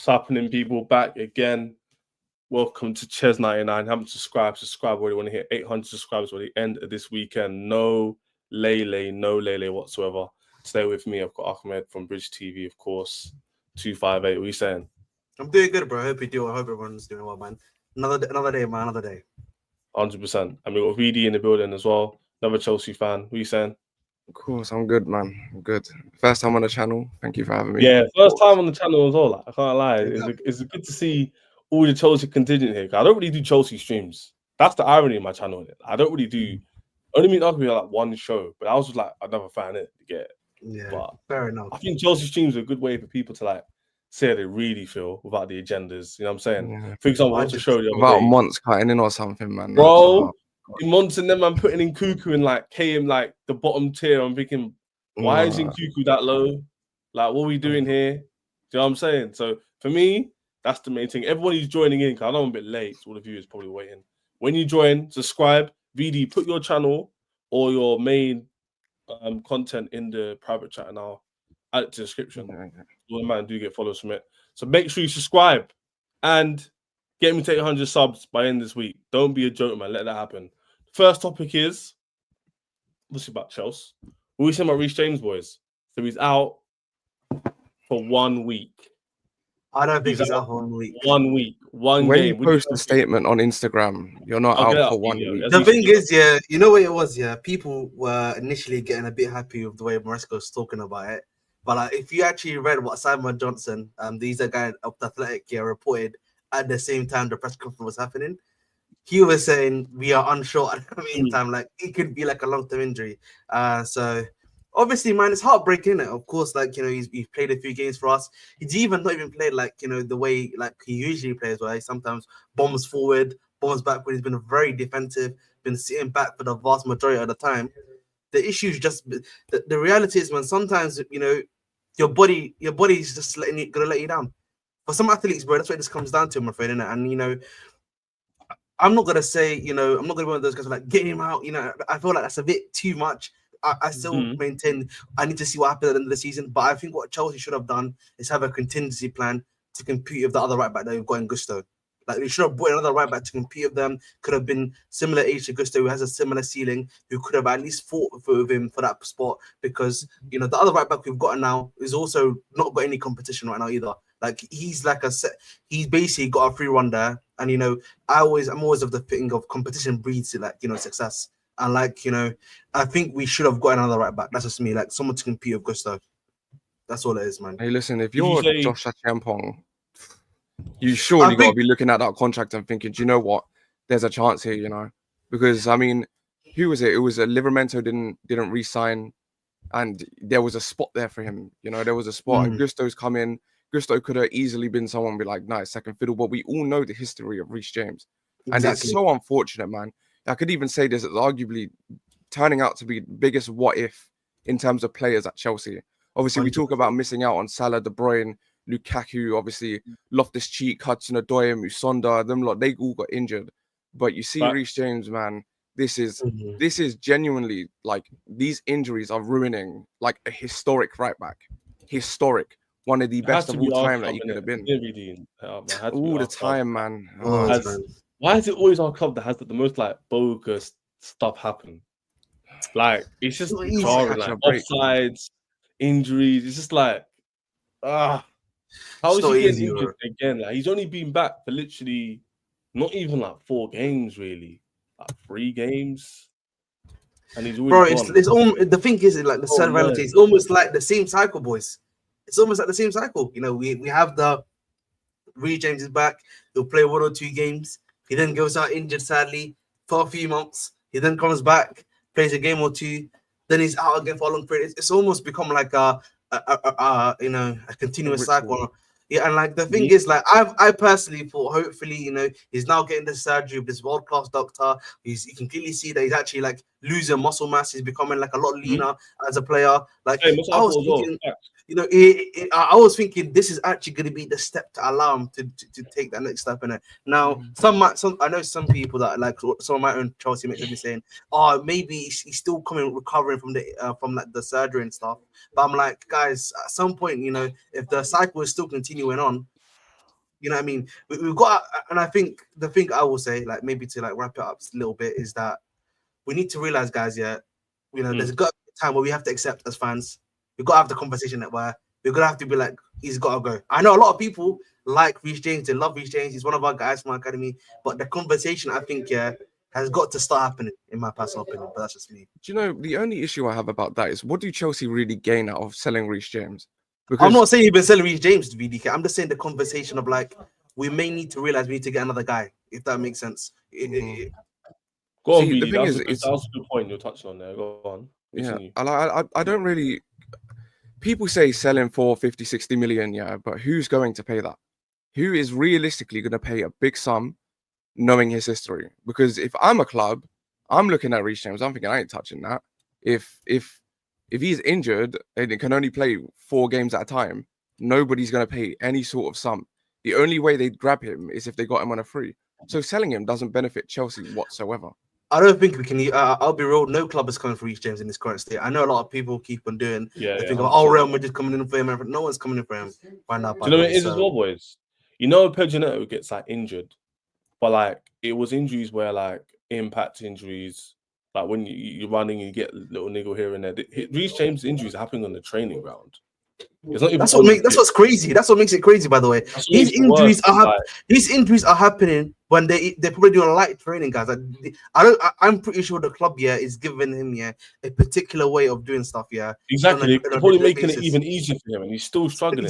happening, people? Back again. Welcome to Ches99. Haven't subscribed already. Want to hit 800 subscribers by the end of this weekend. No lele whatsoever. Stay with me. I've got Ahmed from Bridge TV, of course. 258. What are you saying? I'm doing good, bro. I hope you do. I hope everyone's doing well, man. Another day, man. Another day. 100%. And we got VD in the building as well. Another Chelsea fan. What are you saying? Of course, I'm good, man. I'm good. First time on the channel. Thank you for having me. Yeah, first time on the channel as well. Like, I can't lie. It's good to see all the Chelsea contingent here. I don't really do Chelsea streams. That's the irony of my channel. I don't really do. Only mean arguably like one show, but I was just like another fan it to get. Yeah, but fair enough. I think Chelsea streams are a good way for people to like say how they really feel without the agendas. You know what I'm saying? Yeah. For example, I watched a show the other about day. months cutting in or something, man. Bro, months and then man putting in Cuckoo and like KM like the bottom tier. I'm thinking, why is in Cuckoo that low? Like, what are we doing here? Do you know what I'm saying? So for me, that's the main thing. Everyone who's joining in, because I know I'm a bit late, so all the viewers probably waiting. When you join, subscribe. VD, put your channel or your main content in the private chat and I'll add it to the description. All the man do get followers from it. So make sure you subscribe and get me to 800 subs by end this week. Don't be a joke, man. Let that happen. First topic is obviously about Chelsea. What are we saying about Reece James, boys? So he's out for 1 week. I don't think he's out for 1 week. 1 week, one when game. You post a statement on Instagram, you're not out for 1 week. The thing is, yeah, you know what it was, yeah. People were initially getting a bit happy with the way Maresca's talking about it, but like, if you actually read what Simon Johnson, these are guys of the Athletic, reported at the same time the press conference was happening, he was saying we are unsure at the meantime, like it could be like a long-term injury. So obviously, man, it's heartbreaking. Of course, like, you know, he's played a few games for us. He's even not even played like, you know, the way like he usually plays, where he sometimes bombs forward, bombs backward. He's been very defensive, been sitting back for the vast majority of the time. The issue is just the reality is, man, sometimes, you know, your body's just gonna let you down. For some athletes, bro, that's what this comes down to, I'm afraid, innit? And, you know, I'm not gonna say, you know, I'm not gonna be one of those guys who like, get him out. You know, I feel like that's a bit too much. I still maintain I need to see what happens at the end of the season. But I think what Chelsea should have done is have a contingency plan to compete with the other right back that we've got in Gusto. Like, we should have brought another right back to compete with them. Could have been similar age to Gusto, who has a similar ceiling, who could have at least fought with him for that spot. Because, you know, the other right back we've got now is also not got any competition right now either. Like, he's like he's basically got a free run there. And, you know, I'm always of the thing of competition breeds, like, you know, success. And, like, you know, I think we should have got another right back. That's just me. Like, someone to compete with Gusto. That's all it is, man. Hey, listen, if you're Josh Achampong, you surely got to be looking at that contract and thinking, do you know what? There's a chance here, you know? Because, I mean, who was it? It was Livramento didn't re-sign, and there was a spot there for him. You know, there was a spot. And Gusto's come in. Gusto could have easily been someone be like, nice, second fiddle. But we all know the history of Reece James. And it's so unfortunate, man. I could even say this is arguably turning out to be the biggest what if in terms of players at Chelsea. Obviously, 100%. We talk about missing out on Salah, De Bruyne, Lukaku, obviously Loftus-Cheek, Hudson-Odoi, Musonda, them lot, they all got injured. But you see Reece James, man, this is genuinely, like, these injuries are ruining like a historic right back. Historic. One of the best of all time that he could have been. All the time, man. Why is it always our club that has the most like bogus stuff happen? Like, it's just jarring, like offsides, injuries. It's just like, how is he getting injured again? Like, he's only been back for literally not even like 4 games, really, like 3 games, and he's already gone. It's almost, the thing is, like, the sad reality, it's almost like the same cycle, boys. It's almost like the same cycle. You know, we have the Reece James is back. He'll play 1 or 2 games. He then goes out injured, sadly, for a few months. He then comes back, plays a game or 2. Then he's out again for a long period. It's almost become like a continuous cycle. Yeah, and like the thing is, like, I personally thought, hopefully, you know, he's now getting the surgery with this world-class doctor. You can clearly see that he's actually like losing muscle mass. He's becoming like a lot leaner as a player. Like, I was thinking, you know, I was thinking this is actually going to be the step to allow him to take that next step in it. Now, I know some people that, like, some of my own Chelsea mates have been saying, oh, maybe he's still recovering from the surgery and stuff. But I'm like, guys, at some point, you know, if the cycle is still continuing on, You know what I mean? We've got, and I think the thing I will say, like maybe to like wrap it up a little bit, is that we need to realize, guys, there's got a time where we have to accept as fans. We've got to have the conversation that we're gonna have to be like, he's got to go. I know a lot of people like Reece James, they love Reece James, he's one of our guys from our academy, but the conversation, I think, has got to start happening, in my personal opinion. But that's just me. Do you know, the only issue I have about that is, what do Chelsea really gain out of selling Reece James? Because I'm not saying you've been selling Reece James to VDK. I'm just saying the conversation of like, we may need to realize we need to get another guy, if that makes sense. Go on, See, the BD. thing That was a good point you're touching on there. Go on. Continue. Yeah, I don't really. People say selling for 50, 60 million, yeah, but who's going to pay that? Who is realistically going to pay a big sum, knowing his history? Because if I'm a club, I'm looking at Reece James, I'm thinking I ain't touching that. If he's injured and it can only play 4 games at a time, nobody's going to pay any sort of sum. The only way they'd grab him is if they got him on a free. So selling him doesn't benefit Chelsea whatsoever. I don't think we can. I'll be real. No club is coming for Reece James in this current state. I know a lot of people keep on doing. Think of, Real Madrid coming in for him. No one's coming in for him right now. Do you know what it is as well, boys? You know, Pedro gets like injured, but like it was injuries where like impact injuries, like when you're running, you get a little niggle here and there. Reece James' injuries are happening on the training ground. It's not even that's what's crazy. That's what makes it crazy, by the way. His injuries are happening when they're probably doing light training, guys. I'm pretty sure the club is giving him a particular way of doing stuff. Exactly. They're probably making it even easier for him, and he's still struggling.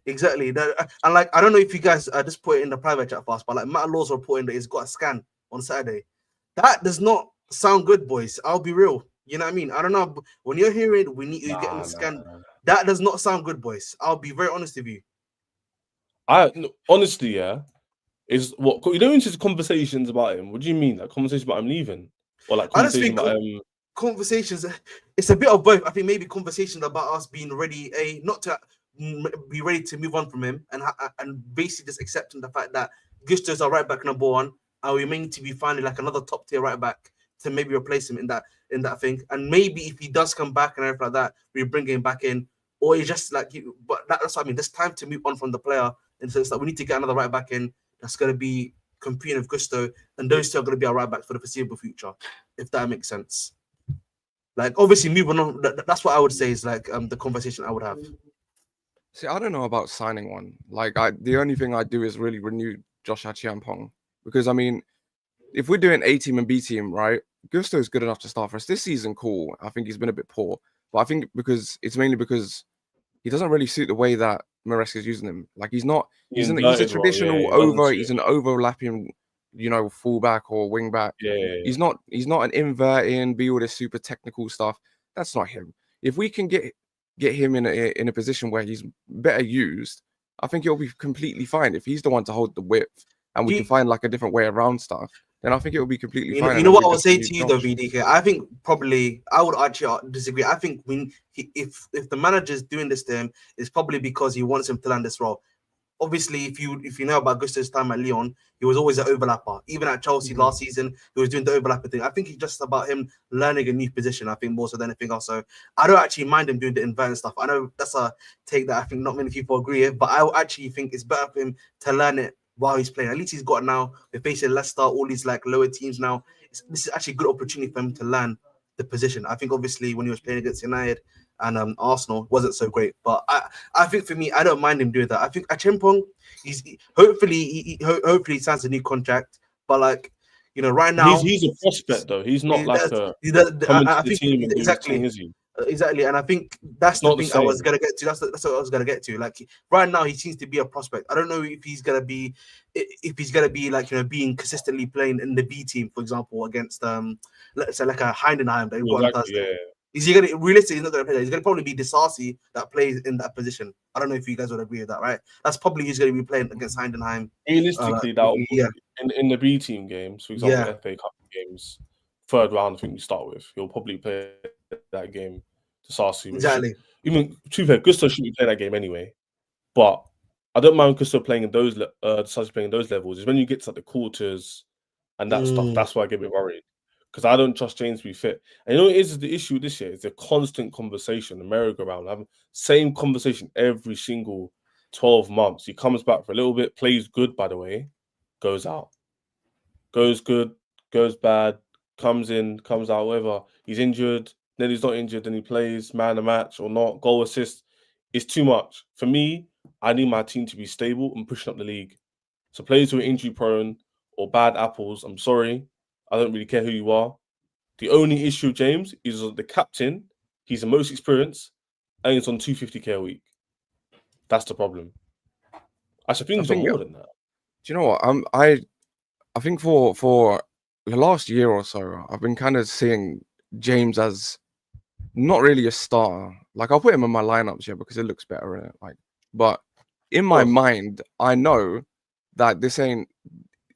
Exactly. And like, I don't know if you guys just put it in the private chat fast, but like Matt Law's reporting that he's got a scan on Saturday. That does not sound good, boys. I'll be real. You know what I mean? I don't know. When you're hearing you're getting a scan, that does not sound good, boys. I'll be very honest with you. Honestly, is what you know into conversations about him. What do you mean? Like conversations about him leaving? Or like conversations about him? Conversations, it's a bit of both. I think maybe conversations about us being ready, not to be ready to move on from him, and basically just accepting the fact that Gusto's our right back number 1, and we may need to be finding like another top tier right back to maybe replace him in that thing. And maybe if he does come back and everything like that, we bring him back in, or he's just like but that's what I mean. There's time to move on from the player, and so it's like we need to get another right back in that's going to be competing with Gusto, and those two are going to be our right backs for the foreseeable future, if that makes sense. Like, obviously, moving on, that's what I would say is like the conversation I would have. See, I don't know about signing one. Like, the only thing I do is really renew Josh Achiampong, because I mean, if we're doing A team and B team, right? Gusto is good enough to start for us this season. Cool. I think he's been a bit poor, but I think it's mainly because he doesn't really suit the way that Maresca is using him. Like, he's a traditional he's an overlapping, fullback or wing back. He's not an inverting, be all this super technical stuff. That's not him. If we can get him in a position where he's better used, I think it'll be completely fine. If he's the one to hold the width and we can find like a different way around stuff, then I think it will be completely fine. You know what I would say to you though, VDK? I think probably I would actually disagree. I think if the manager's doing this to him, it's probably because he wants him to land this role. Obviously, if you know about Gusto's time at Lyon, he was always an overlapper. Even at Chelsea last season, he was doing the overlapper thing. I think it's just about him learning a new position, I think, more so than anything else. So I don't actually mind him doing the inverting stuff. I know that's a take that I think not many people agree with, but I actually think it's better for him to learn it while he's playing. At least he's got it now. We're facing Leicester, all these like lower teams now. This is actually a good opportunity for him to learn the position. I think obviously when he was playing against United and Arsenal, wasn't so great. But I think for me, I don't mind him doing that. I think Achiampong, hopefully he signs a new contract. But like, right now he's a prospect though. He's not like a coming to the team and exactly. Is he? Exactly, and I think that's the thing I was gonna get to. That's what I was gonna get to. Like right now, he seems to be a prospect. I don't know if he's gonna be like being consistently playing in the B team, for example, against let's say like a Heidenheim that he got on Thursday. Is he gonna realistically? He's not gonna play that. He's gonna probably be Disasi that plays in that position. I don't know if you guys would agree with that, right? That's probably he's gonna be playing against Heidenheim. Realistically, in the B team games, for example, FA Cup games, third round, I think we start with, he'll probably play that game. Disasi, exactly. Even to be fair, Gusto shouldn't be playing that game anyway. But I don't mind Gusto playing in those Disasi playing in those levels. Is when you get to like the quarters and that stuff. That's why I get a bit worried. Because I don't trust James to be fit. And you know what is the issue this year? It's a constant conversation, the merry-go-round. Having same conversation every single 12 months. He comes back for a little bit, plays good, by the way, goes out. Goes good, goes bad, comes in, comes out, whatever. He's injured, then he's not injured, then he plays man of the match or not. Goal assist. It's too much. For me, I need my team to be stable and pushing up the league. So players who are injury prone or bad apples, I'm sorry. I don't really care who you are. The only issue, James, is the captain. He's the most experienced and he's on 250k a week. That's the problem. I should think he's on more than that. Do you know what? I think for the last year or so, I've been kind of seeing James as not really a star. Like, I'll put him in my lineups, yeah, because it looks better in it. Like, but in my mind, I know that this ain't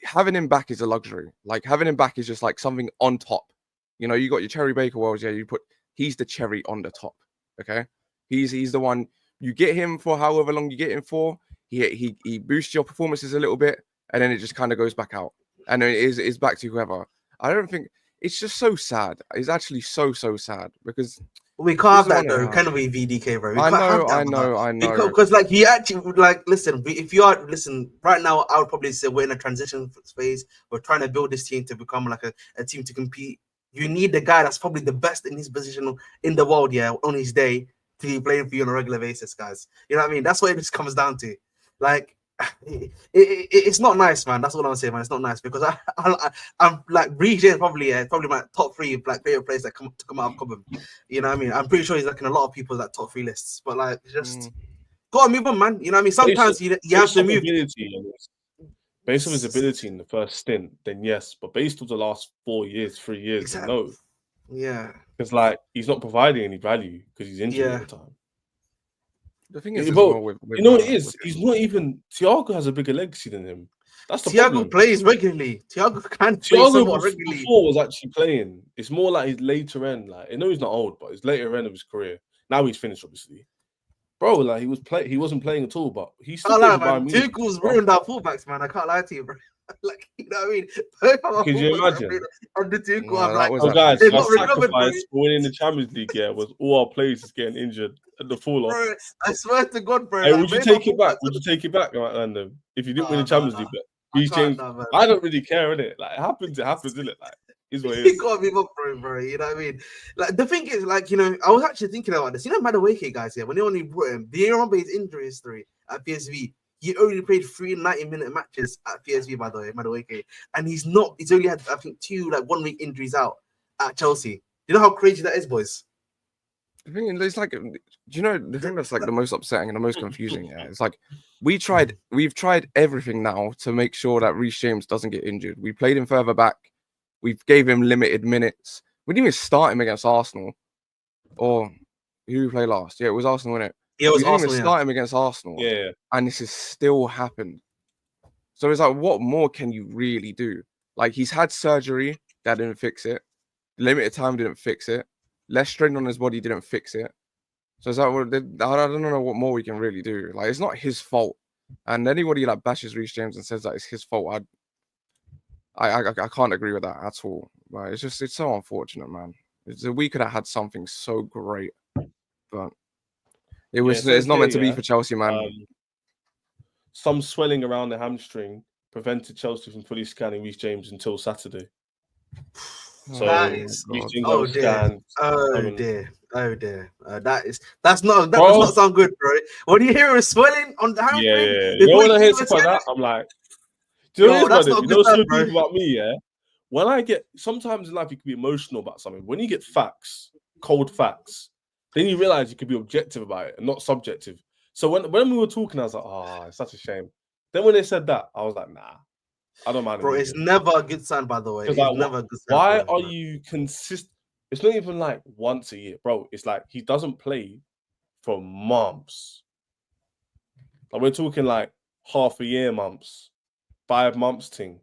having him back is a luxury. Like, having him back is just like something on top. You know, you got your Cherry Baker Wells, yeah. He's the cherry on the top. Okay, he's the one. You get him for however long you get him for. He boosts your performances a little bit, and then it just kind of goes back out, and then it's back to whoever. I don't think it's just so sad. It's actually so sad because we can't have that though. Can we, VDK, bro? We can't have that, I know. Because like he actually listen. If you are right now, I would probably say we're in a transition phase. We're trying to build this team to become like a team to compete. You need the guy that's probably the best in his position in the world, yeah, on his day to be playing for you on a regular basis, guys. You know what I mean? That's what it just comes down to. Like, it's not nice, man. That's all I'm saying, man. It's not nice because I'm like Reece probably my top 3 like favorite players that come out of Cobham. You know what I mean? I'm pretty sure he's like in a lot of people's like top 3 lists. But like, just gotta move on, man. You know what I mean? Sometimes you have to move. Based on his ability in the first stint, then yes. But based on the last 3 years, exactly. No. Yeah. Because like he's not providing any value because he's injured all the time. The thing is, you know what it is? He's not even. Thiago has a bigger legacy than him. That's the problem. Thiago plays regularly. Thiago regularly. Before was actually playing. It's more like his later end. Like I know he's not old, but his later end of his career. Now he's finished, obviously. Bro, like he wasn't playing at all, but he's still playing for Bayern Munich. Tuchel's ruined our fullbacks, man. I can't lie to you, bro. Like, you know what I mean? Could you imagine? Under Tuchel, I'm like, guys, our sacrifice for winning the Champions League, yeah, was all our players getting injured at the fall off. Bro, I swear to God, bro. Hey, would you take it back? Would you take it back, Random? If you didn't win the Champions League, I don't really care, innit? Like, it happens, isn't it? Like, is what it is. You gotta move up for it, bro. You know what I mean? Like, the thing is, like, you know, I was actually thinking about this. You know, Madueke, guys, yeah, when they only brought him, do you remember his injury history at PSV? He only played 3 90-minute matches at PSV, by the way, Madueke. And he's only had, I think, 2 like 1 week injuries out at Chelsea. You know how crazy that is, boys? The thing is, like, do you know the thing that's like the most upsetting and the most confusing? Yeah, it's like we've tried everything now to make sure that Reece James doesn't get injured. We played him further back. We gave him limited minutes. We didn't even start him against Arsenal. Or who we played last? Yeah, it was Arsenal, wasn't it? Yeah, it was Arsenal. We didn't even start him against Arsenal. Yeah. And this has still happened. So it's like, what more can you really do? Like, he's had surgery that didn't fix it. Limited time didn't fix it. Less strain on his body didn't fix it. So it's like, well, I don't know what more we can really do. Like, it's not his fault. And anybody like bashes Reece James and says that it's his fault, I can't agree with that at all. Like, it's so unfortunate, man. We could have had something so great, but it's not meant to be for Chelsea, man. Some swelling around the hamstring prevented Chelsea from fully scanning Reece James until Saturday. So Reece James dear. That does not sound good, bro. When you hear a swelling on the hamstring, you know when I hear something like that, I'm like, do you know what it is, you know some people about me, yeah? When I get, sometimes in life you can be emotional about something. When you get facts, cold facts, then you realize you can be objective about it and not subjective. So when we were talking, I was like, oh, it's such a shame. Then when they said that, I was like, nah, I don't mind. Bro, it's never a good sign, by the way. It's like, never a good sign. Why are you consistent? It's not even like once a year, bro. It's like he doesn't play for months. Like we're talking like half a year months, 5 months thing.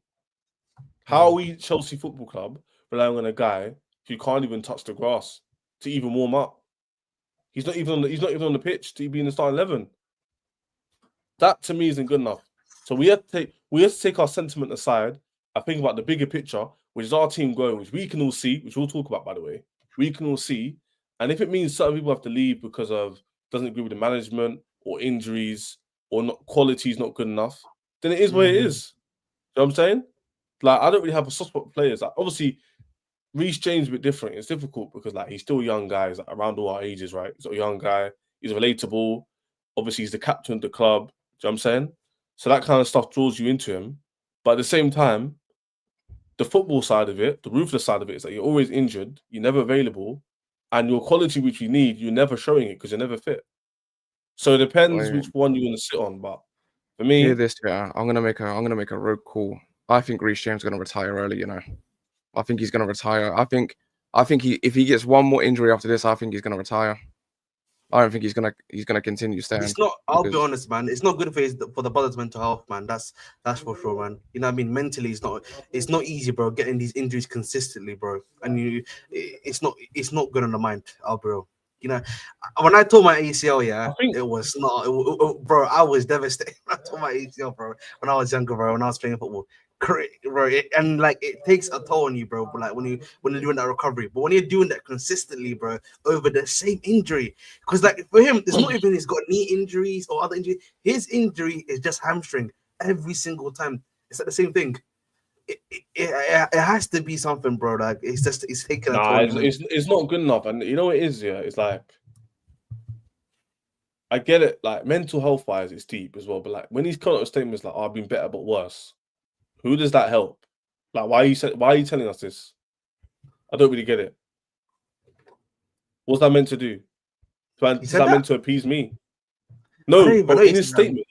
How are we Chelsea Football Club relying on a guy who can't even touch the grass to even warm up? He's not even on the pitch to be in the starting 11. That to me isn't good enough. So we have to take our sentiment aside. I think about the bigger picture, which is our team going, which we can all see, which we'll talk about, by the way. We can all see. And if it means certain people have to leave because of doesn't agree with the management or injuries or not quality is not good enough, then it is what it is. You know what I'm saying? Like, I don't really have a soft spot for players. Like, obviously, Reece James a bit different. It's difficult because like he's still a young guy. He's like, around all our ages, right? He's a young guy. He's relatable. Obviously, he's the captain of the club. Do you know what I'm saying? So that kind of stuff draws you into him. But at the same time, the football side of it, the ruthless side of it, is that you're always injured, you're never available, and your quality which you need, you're never showing it because you're never fit. So it depends which one you want to sit on. But for me, hear this, yeah, I'm gonna make a road call. I think Reece James is gonna retire early. You know, I think he's gonna retire. I think if he gets one more injury after this, I think he's gonna retire. I don't think he's gonna continue staying. It's not. I'll be honest, man. It's not good for the brother's mental health, man. That's for sure, man. You know what I mean? Mentally, it's not easy, bro. Getting these injuries consistently, bro. And it's not good on the mind, bro. You know, when I tore my ACL, it was not, bro. I was devastated when I tore my ACL, bro. When I was younger, bro. When I was playing football. Bro, and like it takes a toll on you, bro. But like when you're doing that recovery, but when you're doing that consistently, bro, over the same injury, because like for him, it's not even he's got knee injuries or other injuries. His injury is just hamstring every single time. It's like the same thing. It has to be something, bro. Like it's taking a toll. It's not good enough, and you know what it is. Yeah, it's like I get it. Like mental health wise, it's deep as well. But like when he's come up with statements like, "I've been better but worse." Who does that help? Like, why are you telling us this? I don't really get it. What's that meant to do? Is that meant to appease me? No, but in his statement,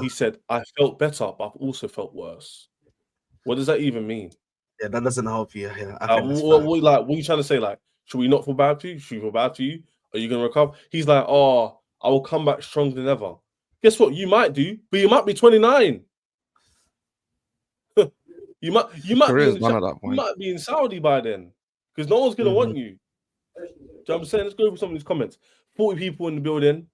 he said, "I felt better, but I've also felt worse." What does that even mean? Yeah, that doesn't help you. Yeah, what are you trying to say? Like, should we not feel bad for you? Should we feel bad for you? Are you gonna recover? He's like, "Oh, I will come back stronger than ever." Guess what? You might do, but you might be 29. You might be in Saudi by then because no one's gonna want you. Do you know what I'm saying? Let's go over some of these comments. 40 people in the building.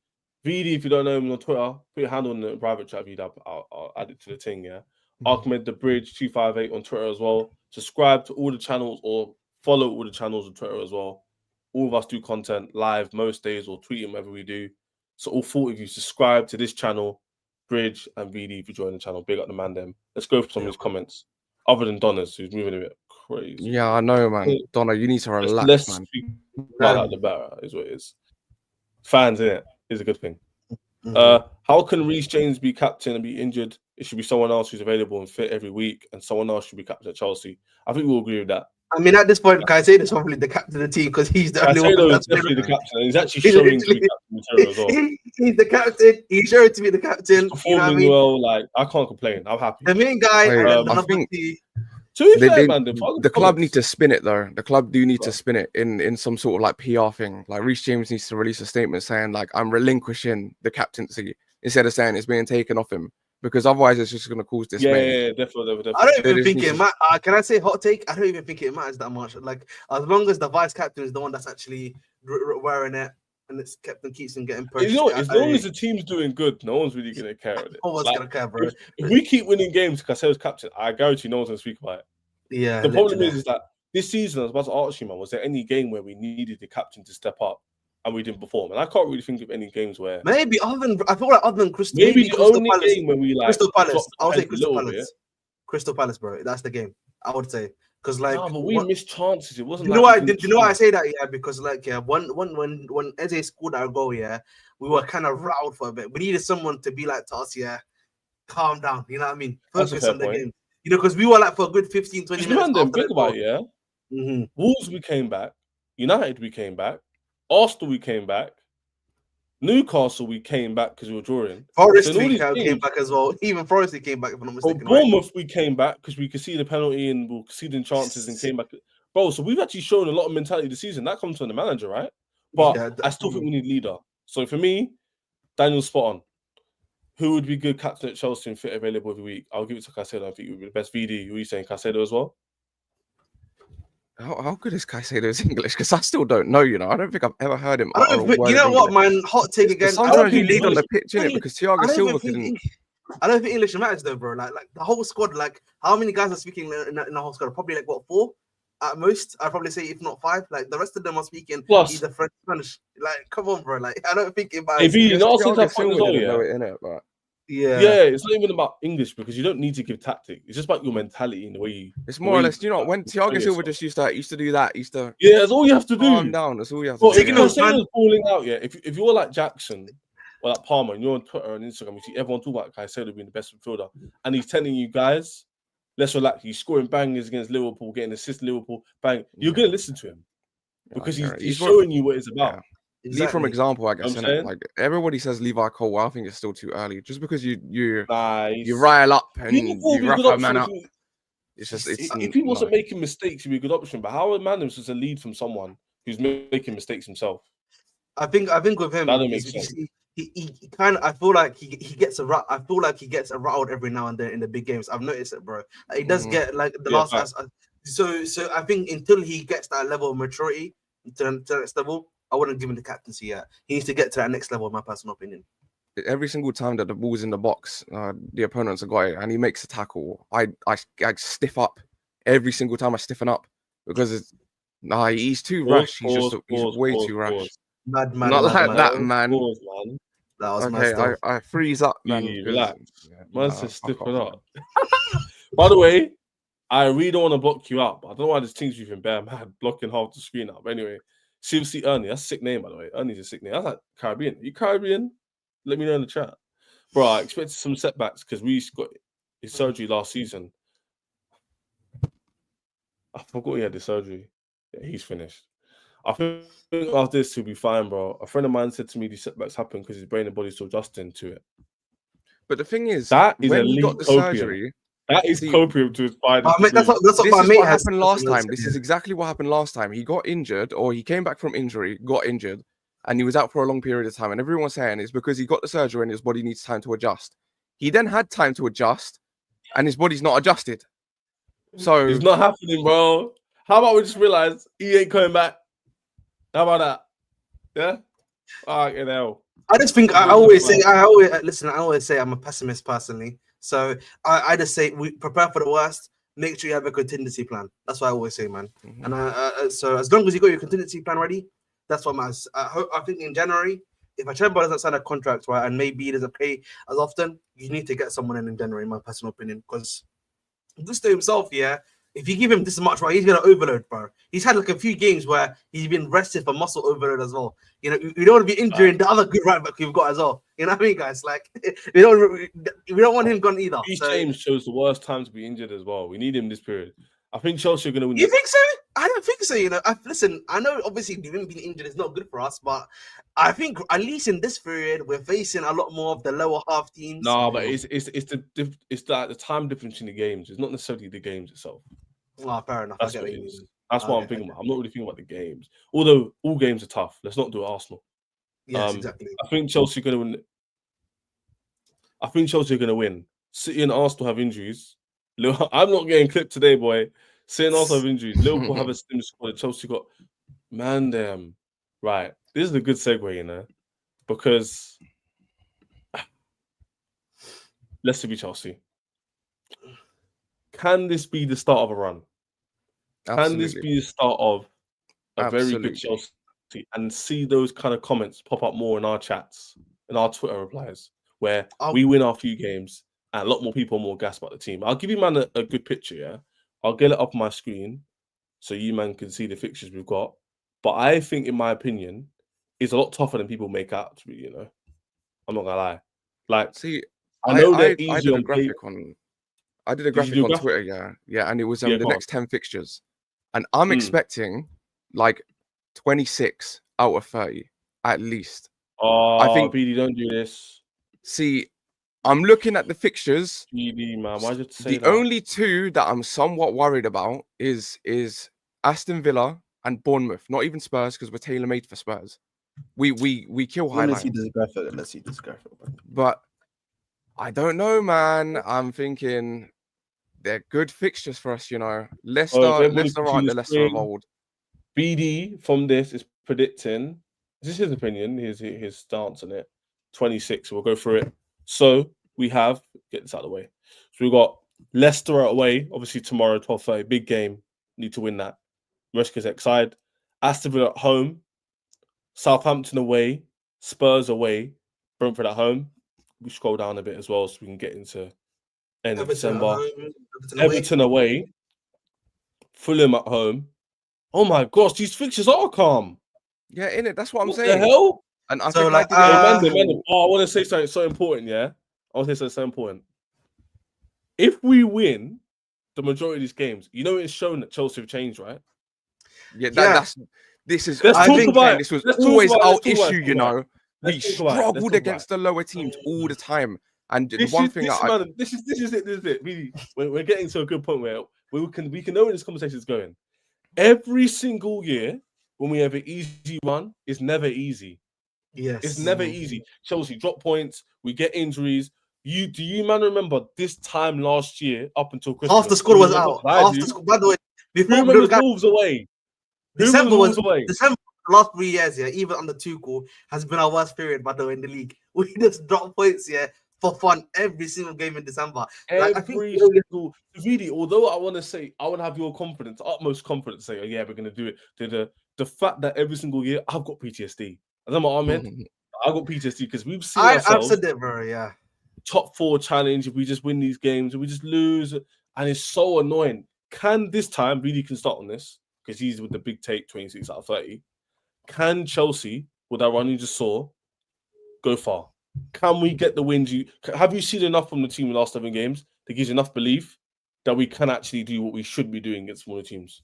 VD, if you don't know him on Twitter, put your hand on the private chat. I'll add it to the thing. Yeah. Ahmed the Bridge 258 on Twitter as well. Subscribe to all the channels or follow all the channels on Twitter as well. All of us do content live most days or tweet whenever we do. So all 40 of you subscribe to this channel, Bridge and VD if you join the channel. Big up the man them. Let's go for some of these comments. Other than Donna's, who's moving a bit crazy. Yeah, I know, man. Donna, you need to relax, man. Like the better is what it is. Fans, in it is a good thing. How can Reece James be captain and be injured? It should be someone else who's available and fit every week, and someone else should be captain at Chelsea. I think we'll agree with that. I mean, at this point, Caicedo is probably the captain of the team because he's the only one that's definitely the captain. He's actually showing to be captain material as well. He's the captain. He's showing to be the captain. He's performing well. Like I can't complain. I'm happy. The main guy. I think the club need to spin it though. The club do need to spin it in some sort of like PR thing. Like Reece James needs to release a statement saying like I'm relinquishing the captaincy instead of saying it's being taken off him. Because otherwise, it's just going to cause dismay. Yeah, definitely. I don't even think it matters. Can I say hot take? I don't even think it matters that much. Like, as long as the vice captain is the one that's actually wearing it and it's captain keeps him getting purchased. You know, as long as the team's doing good, no one's really going to care. No one's going to care, bro. If we keep winning games because Caicedo's captain, I guarantee no one's going to speak about it. Yeah. The problem is that this season, I was about to ask you, man, was there any game where we needed the captain to step up? And we didn't perform, and I can't really think of any games where I feel like other than Crystal, maybe the only Palace, game when we like Crystal Palace. I would say Crystal Palace. Crystal Palace, bro. That's the game. I would say because like, but we missed chances. It wasn't. You know why? You know why I say that? Yeah, because like when Eze scored our goal, we were kind of riled for a bit. We needed someone to be like to us, calm down. You know what I mean? Focus on the game. You know, because we were like for a good 15, 20 minutes. Think about it, Wolves, we came back. United, we came back. Arsenal, we came back. Newcastle, we came back because we were drawing. Forest, we came back as well. Even Forest, came back, if I'm not mistaken. Bournemouth, we came back because we could see the penalty and we were conceding chances and came back. Bro, so we've actually shown a lot of mentality this season. That comes from the manager, right? But I still think we need a leader. So for me, Daniel's spot on. Who would be good captain at Chelsea and fit available every week? I'll give it to Caicedo. I think it would be the best VD. Who are you saying, Caicedo as well? How good is Caicedo's English? Because I still don't know, you know. I don't think I've ever heard him. You know what, man? Hot take again. Sometimes you lead on the pitch, innit? Because Thiago Silva couldn't. I don't think English matters though, bro. Like the whole squad, like how many guys are speaking in the whole squad? Probably like what, 4? at most. I'd probably say if not 5. Like the rest of them are speaking Plus, either French, Spanish. Like, come on, bro. Like, I don't think it if matters. you know, since Thiago that point as Silva well, didn't yeah. know it, innit? But Yeah, It's not even about English because you don't need to give tactic. It's just about your mentality and the way you. it's more or less, you know, when Thiago Silva yourself. just used to do that, used to Yeah, that's all you have to calm do. down. That's all you have to Well, do. if Taking those Cancelo's falling out, yeah. If you're like Jackson or like Palmer and you're on Twitter and Instagram, you see everyone talk about Caicedo being the best midfielder, and he's telling you guys, let's relax. He's scoring bangers against Liverpool, getting assists Liverpool, bang. You're gonna listen to him because he's showing you what it's about. Yeah. exactly. Lead from example, I guess, I'm innit? saying? Like everybody says Levi Cole, well, I think it's still too early. Just because you Nice. rile up and Liverpool would you be a wrap good a option man if up. he- It's just it's if he wasn't no. making mistakes, he'd be a good option. But how a man is just a lead from someone who's making mistakes himself? I think with him, That don't make is, you sense. see, he kind of. I feel like he gets a I feel like he gets rattled every now and then in the big games. I've noticed it, bro. He does get like the last. So I think until he gets that level of maturity to the next level, I wouldn't give him the captaincy yet. He needs to get to that next level, in my personal opinion. Every single time that the ball's in the box, the opponents have got it, and he makes a tackle, I stiff up. Every single time I stiffen up because he's too rash. He's way too rash. Mad, Not like that, man. That was Okay, I freeze up, man. Relax. Man said fuck stiffen off, up. By the way, I really don't want to block you out. I don't know why this team's even bad, man. Blocking half the screen up. But anyway, CFC Ernie, that's a sick name, by the way. Ernie's a sick name. That's like Caribbean. Are you Caribbean? Let me know in the chat. Bro, I expected some setbacks because we got his surgery last season. I forgot he had the surgery. Yeah, he's finished. I think after this, he'll be fine, bro. A friend of mine said to me these setbacks happen because his brain and body's still adjusting to it. But the thing is, that is when he got the surgery, that is copium to his body. That's what this my is mate what has happened last time. This is exactly what happened last time. He got injured, or he came back from injury, got injured, and he was out for a long period of time. And everyone's saying it's because he got the surgery and his body needs time to adjust. He then had time to adjust, and his body's not adjusted. So it's not happening, bro. How about we just realize he ain't coming back? How about that? Yeah. Fucking hell. I just think I always say I'm a pessimist personally. So I just say we prepare for the worst. Make sure you have a contingency plan. That's what I always say, man. Mm-hmm. And so as long as you got your contingency plan ready, that's what matters. I think in January, if a Chamber doesn't sign a contract, right, and maybe he doesn't play as often, you need to get someone in January, in my personal opinion, because Gusto himself, yeah. If you give him this much, right, he's gonna overload, bro. He's had like a few games where he's been rested for muscle overload as well. You know, you don't want to be injuring the other good right back we've got as well. You know what I mean, guys? Like we don't want him gone either. James chose the worst time to be injured as well. We need him this period. I think Chelsea are going to win. You think so? I don't think so. You know, listen. I know obviously him being injured is not good for us, but I think at least in this period we're facing a lot more of the lower half teams. No, but it's like the time difference in the games. It's not necessarily the games itself. Oh, fair enough. That's what it is. That's what I'm thinking about. I'm not really thinking about the games. Although all games are tough. Let's not do Arsenal. Yes, exactly. I think Chelsea are going to win. I think Chelsea are going to win. City and Arsenal have injuries. I'm not getting clipped today, boy. City and Arsenal have injuries. Liverpool have a slim squad. Chelsea got damn. Right. This is a good segue, you know, because Leicester be Chelsea. Can this be the start of a run? Can this be the start of a very good Chelsea? And see those kind of comments pop up more in our chats, in our Twitter replies, where we win our few games and a lot more people are more gassed about the team. I'll give you, man, a good picture, yeah? I'll get it up on my screen so you, man, can see the fixtures we've got. But I think, in my opinion, it's a lot tougher than people make out to be, you know? I'm not going to lie. Like, see, I know they're I easy did on a graphic on... I did a graphic on Twitter, yeah, and it was the next 10 fixtures. And I'm expecting, like, 26 out of 30, at least. Oh, I think BD, don't do this. See, I'm looking at the fixtures. BD, man, why'd you say the only two that I'm somewhat worried about is Aston Villa and Bournemouth. Not even Spurs, because we're tailor-made for Spurs. We kill high lines. Let's see this graphic. But I don't know, man. I'm thinking they're good fixtures for us, you know. Leicester aren't the Leicester of old. BD from this is predicting. This is his opinion. His stance on it. 26. We'll go through it. So we have get this out of the way. So we've got Leicester away, obviously tomorrow, 12:30. Big game. Need to win that. Maresca's ex-side. Aston Villa at home, Southampton away, Spurs away, Brentford at home. We scroll down a bit as well so we can get into end of December. Everton away, Fulham at home. Oh my gosh, these fixtures are calm. Yeah, innit? That's what I'm What saying. the hell? And I So, think like, I did it. I want to say something so important, yeah? I want to say something so important. If we win the majority of these games, you know it's shown that Chelsea have changed, right? Yeah, that's this is. Let's I talk think about it. this was Let's talk always about it. our Let's talk about issue, it. you know. We Let's talk about it. Let's struggled talk against about the lower teams all the time, and the This one is thing this, I man, this is it. Really, we're getting to a good point where we can know where this conversation is going. Every single year, when we have an easy run, it's never easy. Yes. It's never easy. Chelsea drop points, we get injuries. Do you man remember this time last year up until Christmas? half the squad was out. Half the squad. By the way, Who before remembers Wolves away? December was away? December. The last 3 years, yeah, even under Tuchel, has been our worst period, by the way, in the league. We just drop points, yeah, for fun every single game in December. Like, I think, single really, although I want to say I want to have your confidence, utmost confidence, say, oh yeah, we're gonna do it. The fact that every single year I've got PTSD. I don't know what I meant. I've got PTSD because we've seen ourselves. I've said it, bro. Yeah. Top 4 challenge. If we just win these games, we just lose, and it's so annoying. Can this time really can start on this because he's with the big take 26 out of 30. Can Chelsea, with that run you just saw, go far? Can we get the wins? Have you seen enough from the team in the last 7 games that gives you enough belief that we can actually do what we should be doing against smaller teams?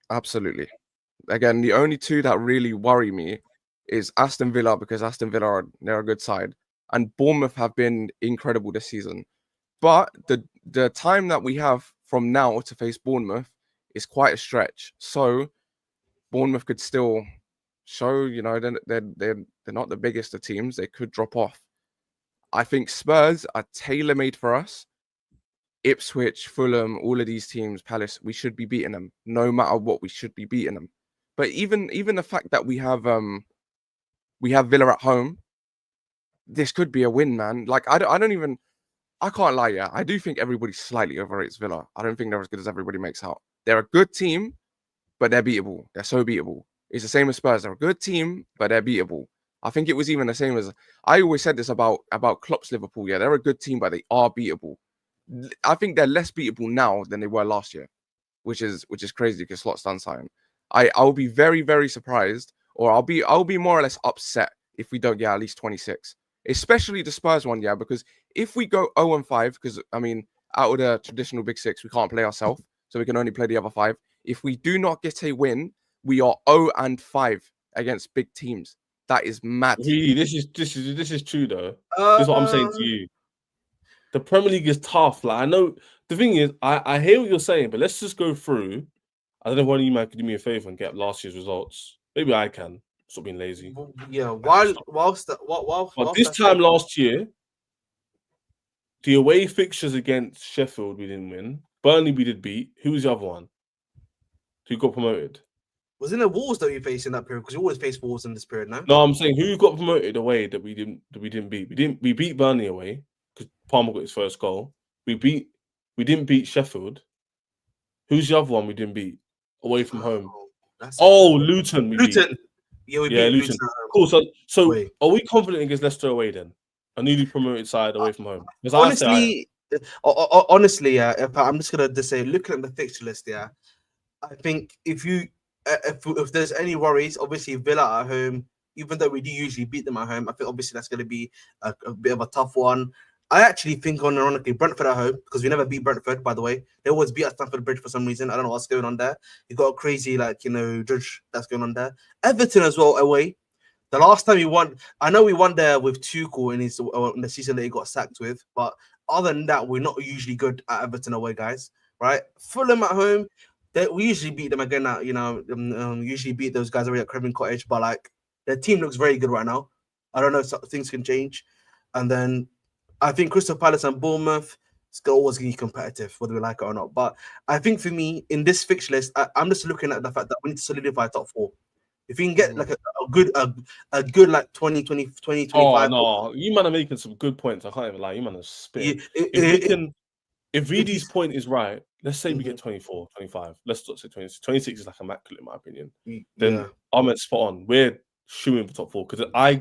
Absolutely. Again, the only two that really worry me is Aston Villa, because Aston Villa they're a good side, and Bournemouth have been incredible this season. But the time that we have from now to face Bournemouth is quite a stretch. So Bournemouth could still show, you know, they're not the biggest of teams. They could drop off. I think Spurs are tailor-made for us. Ipswich, Fulham, all of these teams, Palace, we should be beating them. No matter what, we should be beating them. But even the fact that we have Villa at home, this could be a win, man. Like I can't lie, yeah. I do think everybody slightly overrates Villa. I don't think they're as good as everybody makes out. They're a good team, but they're beatable. They're so beatable. It's the same as Spurs. They're a good team, but they're beatable. I think it was even the same as I always said this about Klopp's Liverpool. Yeah, they're a good team, but they are beatable. I think they're less beatable now than they were last year, which is crazy because Slot's done something. I'll be very, very surprised, or I'll be more or less upset if we don't get at least 26, especially the Spurs one, yeah, because if we go 0-5, because I mean, out of the traditional big 6, we can't play ourselves, so we can only play the other 5. If we do not get a win, we are 0-5 against big teams. That is mad. Really, this is true though. This is what I'm saying to you. The Premier League is tough. Like I know the thing is, I hear what you're saying, but let's just go through. I don't know if one of you might could do me a favor and get last year's results. Maybe I can. Stop being lazy. Yeah. But this time last year, the away fixtures against Sheffield we didn't win. Burnley we did beat. Who was the other one? Who got promoted? Was it the Wolves that you faced in that period? Because you always face Wolves in this period, no? No, I'm saying who got promoted away that we didn't beat. We beat Burnley away because Palmer got his first goal. We didn't beat Sheffield. Who's the other one we didn't beat away from home? Luton. Luton. Yeah, we beat Luton. Cool. So wait, are we confident against Leicester away then? A newly promoted side away from home. Honestly, yeah. If I'm just gonna just say, looking at the fixture list, yeah, I think if there's any worries, obviously Villa at home, even though we do usually beat them at home, I think obviously that's going to be a bit of a tough one. I actually think, ironically, Brentford at home, because we never beat Brentford, by the way. They always beat at Stamford Bridge for some reason. I don't know what's going on there. You've got a crazy, judge that's going on there. Everton as well away. The last time we won, I know we won there with Tuchel in the season that he got sacked with, but other than that, we're not usually good at Everton away, guys. Right? Fulham at home, we usually beat them again. Usually beat those guys away at Craven Cottage, but their team looks very good right now. I don't know if things can change, and then I think Crystal Palace and Bournemouth is always going to be competitive, whether we like it or not. But I think for me, in this fixture list, I'm just looking at the fact that we need to solidify top 4. If we can get a good 20, 25. Oh no, you man are making some good points. I can't even lie. You man are spit. If Vidi's point is right, let's say we get 24, 25. Let's not say 26. 26 is like immaculate in my opinion. Then Ahmed's spot on. We're shooting for top 4 because I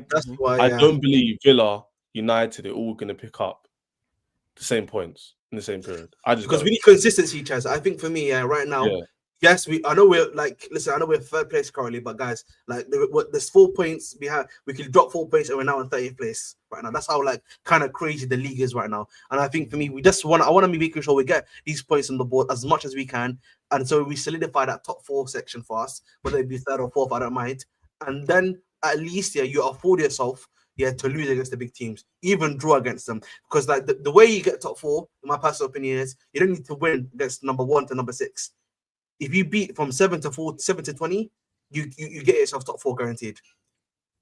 don't believe Villa, United are all going to pick up the same points in the same period. We need consistency, Chaz. I think for me, right now, yes, I know we're like, listen, I know we're third place currently, but guys, like, there's 4 points we could drop 4 points and we're now in 30th place right now. That's how like kind of crazy the league is right now. And I think for me, I want to be making sure we get these points on the board as much as we can, and so we solidify that top 4 section for us, whether it be third or fourth, I don't mind. And then at least you afford yourself to lose against the big teams, even draw against them. Because like the way you get top 4, in my personal opinion, is you don't need to win against number 1 to number 6. If you beat from 7 to 20, you get yourself top 4 guaranteed.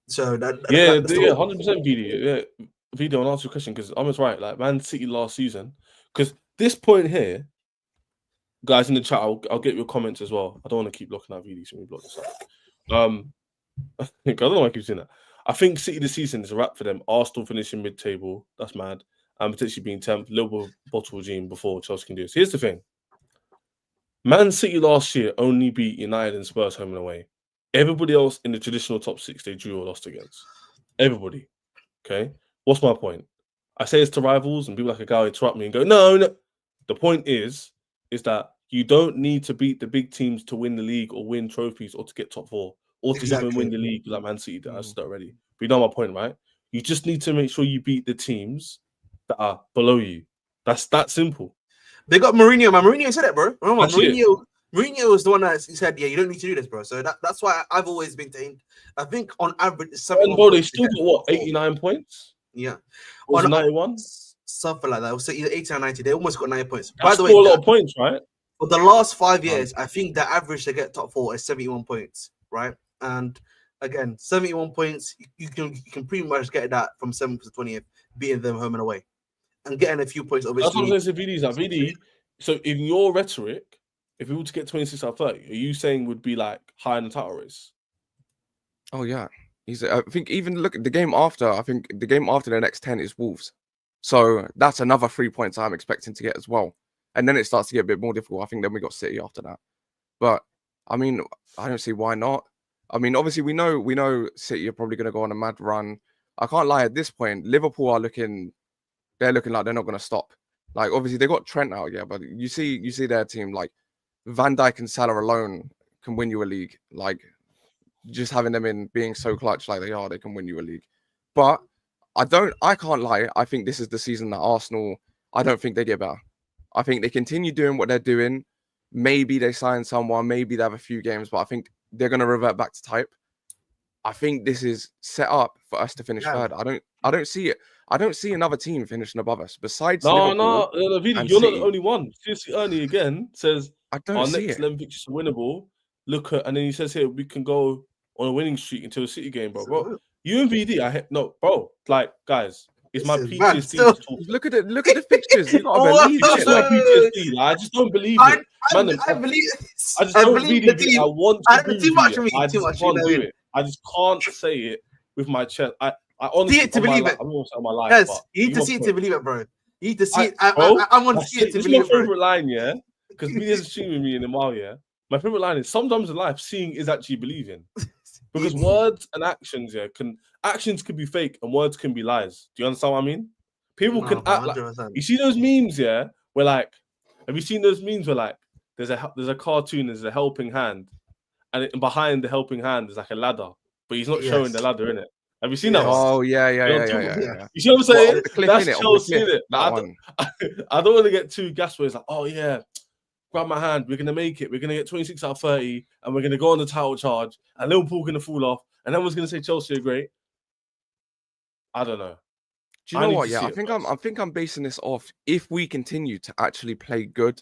So that's 100% VD. Yeah, VD, I'll answer your question because Ahmed's right. Like Man City last season, because this point here, guys in the chat, I'll get your comments as well. I don't want to keep looking at VD, so we block this out. I don't know why I keep saying that. I think City this season is a wrap for them. Arsenal finishing mid-table, that's mad, and potentially being 10th, Liverpool bottle regime before Chelsea can do this. Here's the thing. Man City last year only beat United and Spurs home and away. Everybody else in the traditional top 6 they drew or lost against. Everybody. Okay? What's my point? I say it's to rivals and people like a guy interrupt me and go, no. The point is that you don't need to beat the big teams to win the league or win trophies or to get top 4 or to even win the league like Man City did. I said already. But you know my point, right? You just need to make sure you beat the teams that are below you. That's that simple. They got Mourinho, man. Mourinho said it, bro. Mourinho was the one that said, you don't need to do this, bro. So that's why I've always maintained. I think on average, bro, they still got what, 89 points? Yeah. Or 91? Something like that. So either 80 or 90. They almost got 9 points. By the way, a lot of points, right? For the last 5 years, I think the average to get top 4 is 71 points, right? And again, 71 points, you can pretty much get that from 7th to 20th, beating them home and away. And getting a few points, obviously. That's what I'm saying to VD's. VD, so in your rhetoric, if we were to get 26 out of 30, are you saying would be like high in the title race? Oh, yeah. I think even look at the game after. I think the game after the next 10 is Wolves. So that's another 3 points I'm expecting to get as well. And then it starts to get a bit more difficult. I think then we got City after that. But, I mean, I don't see why not. I mean, obviously, we know City are probably going to go on a mad run. I can't lie, at this point, Liverpool are looking like they're not going to stop. Like, obviously, they got Trent out, yeah, but you see their team, like, Van Dijk and Salah alone can win you a league. Like, just having them in being so clutch like they are, they can win you a league. But I can't lie. I think this is the season that Arsenal, I don't think they get better. I think they continue doing what they're doing. Maybe they sign someone, maybe they have a few games, but I think they're going to revert back to type. I think this is set up for us to finish third. I don't see it. I don't see another team finishing above us besides Liverpool. No, Vidi, you're not the only one. Seriously, Ernie again says our next 11 fixtures are winnable. Look at, and then he says here we can go on a winning streak until the City game, bro. You and VD, like guys, it's my PTSD. Look at the fixtures. You gotta believe it. My PTSD. Like, I just don't believe it. I believe it. I just don't believe it. I want to believe it. I just can't do it. I just can't say it with my chest. I honestly see it to believe it. I'm almost on my life. Yes, you need to see it to believe it, bro. You need to see it. I want to see it to believe it. This is my favorite line, yeah, because VD hasn't streamed me in a while, yeah. My favorite line is sometimes in life, seeing is actually believing. Because words and actions, actions can be fake and words can be lies. Do you understand what I mean? People can act 100%. Like you see those memes, where like, have you seen those memes where like there's a cartoon, there's a helping hand, and behind the helping hand is like a ladder, but he's not showing the ladder in it. Have you seen that? Oh yeah. You see what I'm saying? That's Chelsea, in it. I don't want to get too gas where it's like, oh yeah, grab my hand, we're gonna make it. We're gonna get 26 out of 30, and we're gonna go on the title charge, and Liverpool gonna fall off, and everyone's gonna say Chelsea are great. I don't know. Do you know what? Yeah, I think I'm basing this off if we continue to actually play good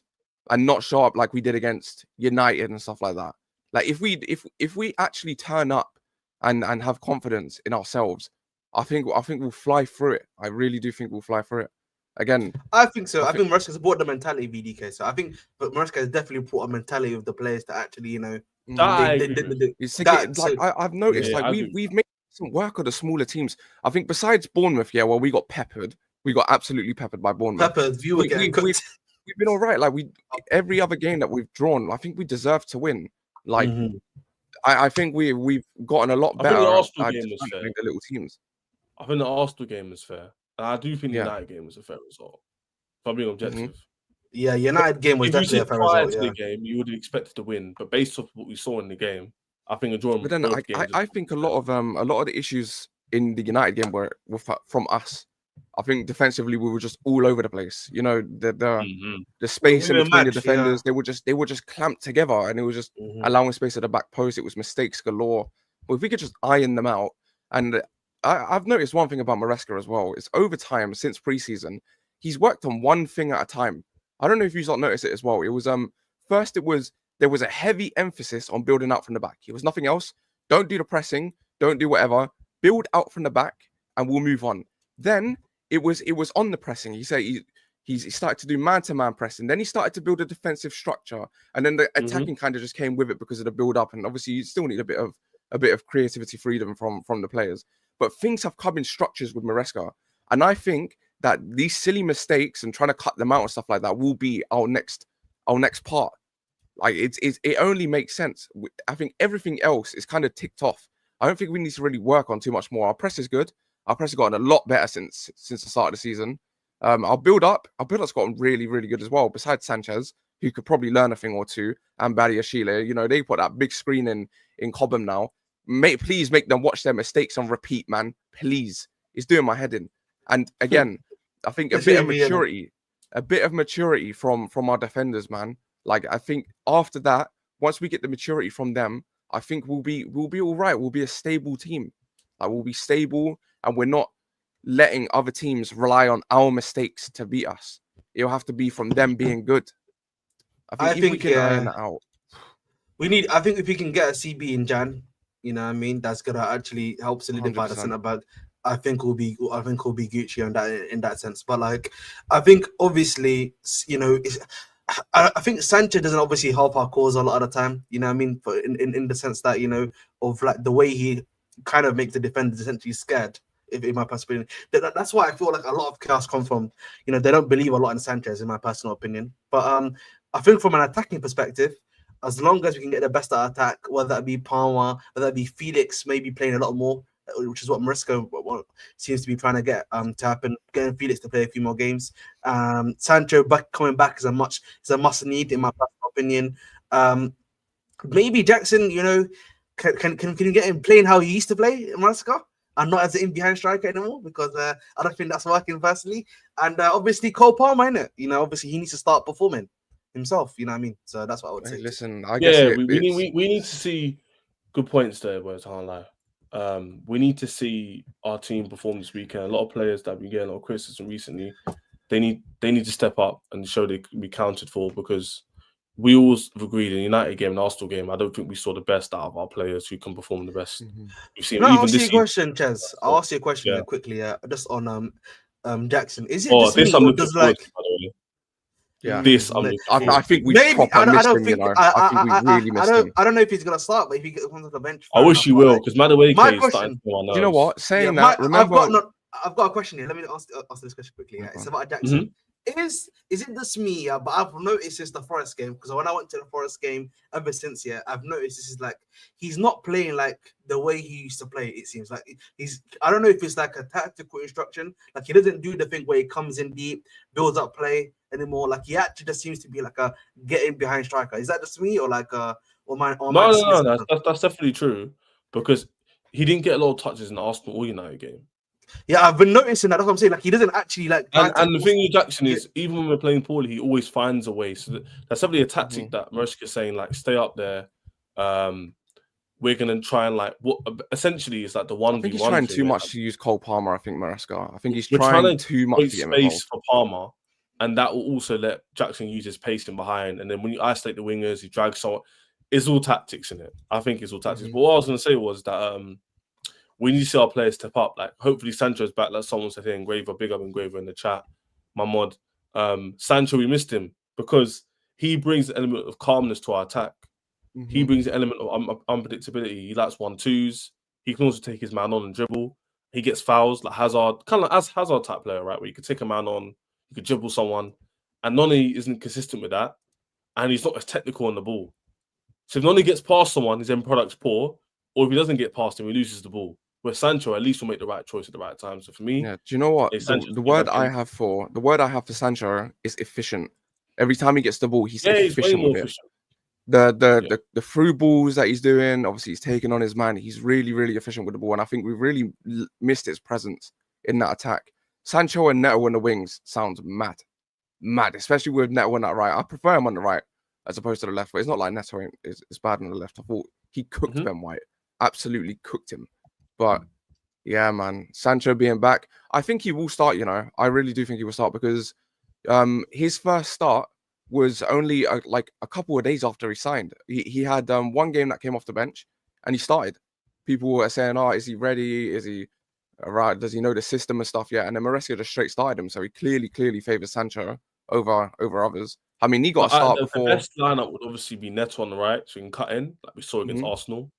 and not show up like we did against United and stuff like that. Like if we actually turn up and have confidence in ourselves, I think we'll fly through it. I really do think we'll fly through it. Again, I think so. I think Maresca's brought the mentality of VDK. So I think, but Maresca has definitely brought a mentality of the players to actually, I've noticed, we've made some work of the smaller teams. I think besides Bournemouth, we got peppered. We got absolutely peppered by Bournemouth. Peppered, we've been all right. Like every other game that we've drawn, I think we deserve to win. Like I think we've gotten a lot I think better the Arsenal at game was fair. the little teams. I think the Arsenal game was fair. And I do think the Yeah. United game was a fair result. If I'm being objective. Yeah, United game was If you definitely a said fair prior result. to Yeah. the game, you would have expected to win. But based off what we saw in the game, I think a draw in But then both games. I think a lot of the issues in the United game were from us. I think defensively we were just all over the place. You know, the space in were between the matched, defenders, they were just clamped together, and it was just allowing space at the back post. It was mistakes galore. But if we could just iron them out, and I've noticed one thing about Maresca as well. It's over time since preseason, he's worked on one thing at a time. I don't know if you've not noticed it as well. It was first there was a heavy emphasis on building out from the back. It was nothing else. Don't do the pressing. Don't do whatever. Build out from the back, and we'll move on. Then it was on the pressing. He said he started to do man-to-man pressing. Then he started to build a defensive structure, and then the attacking kind of just came with it because of the build-up. And obviously, you still need a bit of creativity, freedom from the players. But things have come in structures with Maresca, and I think that these silly mistakes and trying to cut them out and stuff like that will be our next part. Like it only makes sense. I think everything else is kind of ticked off. I don't think we need to really work on too much more. Our press is good. Our press has gotten a lot better since the start of the season. Our build-up's gotten really, really good as well. Besides Sanchez, who could probably learn a thing or two, and Badiashile, you know, they put that big screen in Cobham now. Please make them watch their mistakes on repeat, man. Please, it's doing my head in. And again, I think a bit of maturity from our defenders, man. Like I think after that, once we get the maturity from them, I think we'll be all right. We'll be a stable team. Like we'll be stable, and we're not letting other teams rely on our mistakes to beat us. It'll have to be from them being good. I think if we can iron that out. I think if we can get a CB in Jan, you know what I mean, that's gonna actually help solidify 100%. the centre back. I think we'll be Gucci in that sense. But like, I think obviously, you know, I think Sanchez doesn't obviously help our cause a lot of the time. You know what I mean? But in the sense that, you know, of like the way he kind of makes the defenders essentially scared. In my personal opinion, that's why I feel like a lot of chaos comes from, you know, they don't believe a lot in Sanchez, in my personal opinion. But I think from an attacking perspective, as long as we can get the best at attack, whether that be Palmer, whether that be Felix, maybe playing a lot more, which is what Maresca seems to be trying to get to happen, getting Felix to play a few more games. Sancho coming back is a must need, in my personal opinion. Maybe Jackson, you know, can you get him playing how he used to play, Maresca? And not as an in-behind striker anymore, because I don't think that's working personally. And obviously Cole Palmer, innit? You know, obviously he needs to start performing himself, you know what I mean? So that's what I would say. Listen, I guess we need to see good points there, boys, I can't lie. We need to see our team perform this weekend. A lot of players that have been getting a lot of criticism recently, they need to step up and show they can be counted for, because we all have agreed in the United game and Arsenal game, I don't think we saw the best out of our players who can perform the best. We've seen I'll ask you a question, Ches. I'll ask you a question quickly, just on Jackson. Is it just me, or does like... Yeah, this I think we proper missed him. You know, I think we really missed him. I don't know if he's gonna start, but if he gets on the bench, I wish he will, because Madueke is starting to go on nerves. You know what? Saying that, remember, I've got a question here. Let me ask this question quickly. It's about Jackson. Is it just me? But I've noticed since the Forest game, because when I went to the Forest game, ever since, I've noticed this is like he's not playing like the way he used to play. It seems like I don't know if it's like a tactical instruction. Like he doesn't do the thing where he comes in deep, builds up play anymore. Like he actually just seems to be like a getting behind striker. Is that just me, or like No, that's definitely true, because he didn't get a lot of touches in the Arsenal or United game. Yeah, I've been noticing that. That's what I'm saying. Like he doesn't actually like. And the thing with Jackson is, even when we're playing poorly, he always finds a way. So that's definitely a tactic that Maresca is saying, like, stay up there. We're gonna try and like what essentially is like the 1v1. I think he's trying too much to use Cole Palmer. I think Maresca. I think he's we're trying too much to get space for Palmer, and that will also let Jackson use his pace in behind. And then when you isolate the wingers, he drags someone. It's all tactics in it. I think it's all tactics. But what I was gonna say was that we need to see our players step up. Like, hopefully Sancho's back. Like someone said here, Engraver, big up Engraver in the chat. My mod. Sancho, we missed him because he brings an element of calmness to our attack. He brings an element of unpredictability. He likes 1-2s. He can also take his man on and dribble. He gets fouls like Hazard, kind of as Hazard type player, right? Where you could take a man on, you could dribble someone. and Noni isn't consistent with that, and he's not as technical on the ball. So if Noni gets past someone, his end product's poor, or if he doesn't get past him, he loses the ball. Where Sancho at least will make the right choice at the right time. So for me, do you know what the word I have for Sancho is efficient. Every time he gets the ball, he's efficient with it. The through balls that he's doing, obviously he's taking on his man. He's really, really efficient with the ball, and I think we've really missed his presence in that attack. Sancho and Neto on the wings sounds mad, especially with Neto on that right. I prefer him on the right as opposed to the left, but it's not like Neto is bad on the left. I thought he cooked Ben White, absolutely cooked him. But yeah, man, Sancho being back, I think he will start. I really do think he will start because his first start was only like a couple of days after he signed. He had one game that came off the bench and he started. People were saying, "Oh, is he ready? Is he right? Does he know the system and stuff yet?" And then Maresca just straight started him, so he clearly favors Sancho over others. I mean, he got a start before. The best lineup would obviously be Neto on the right, so he can cut in, like we saw against Arsenal,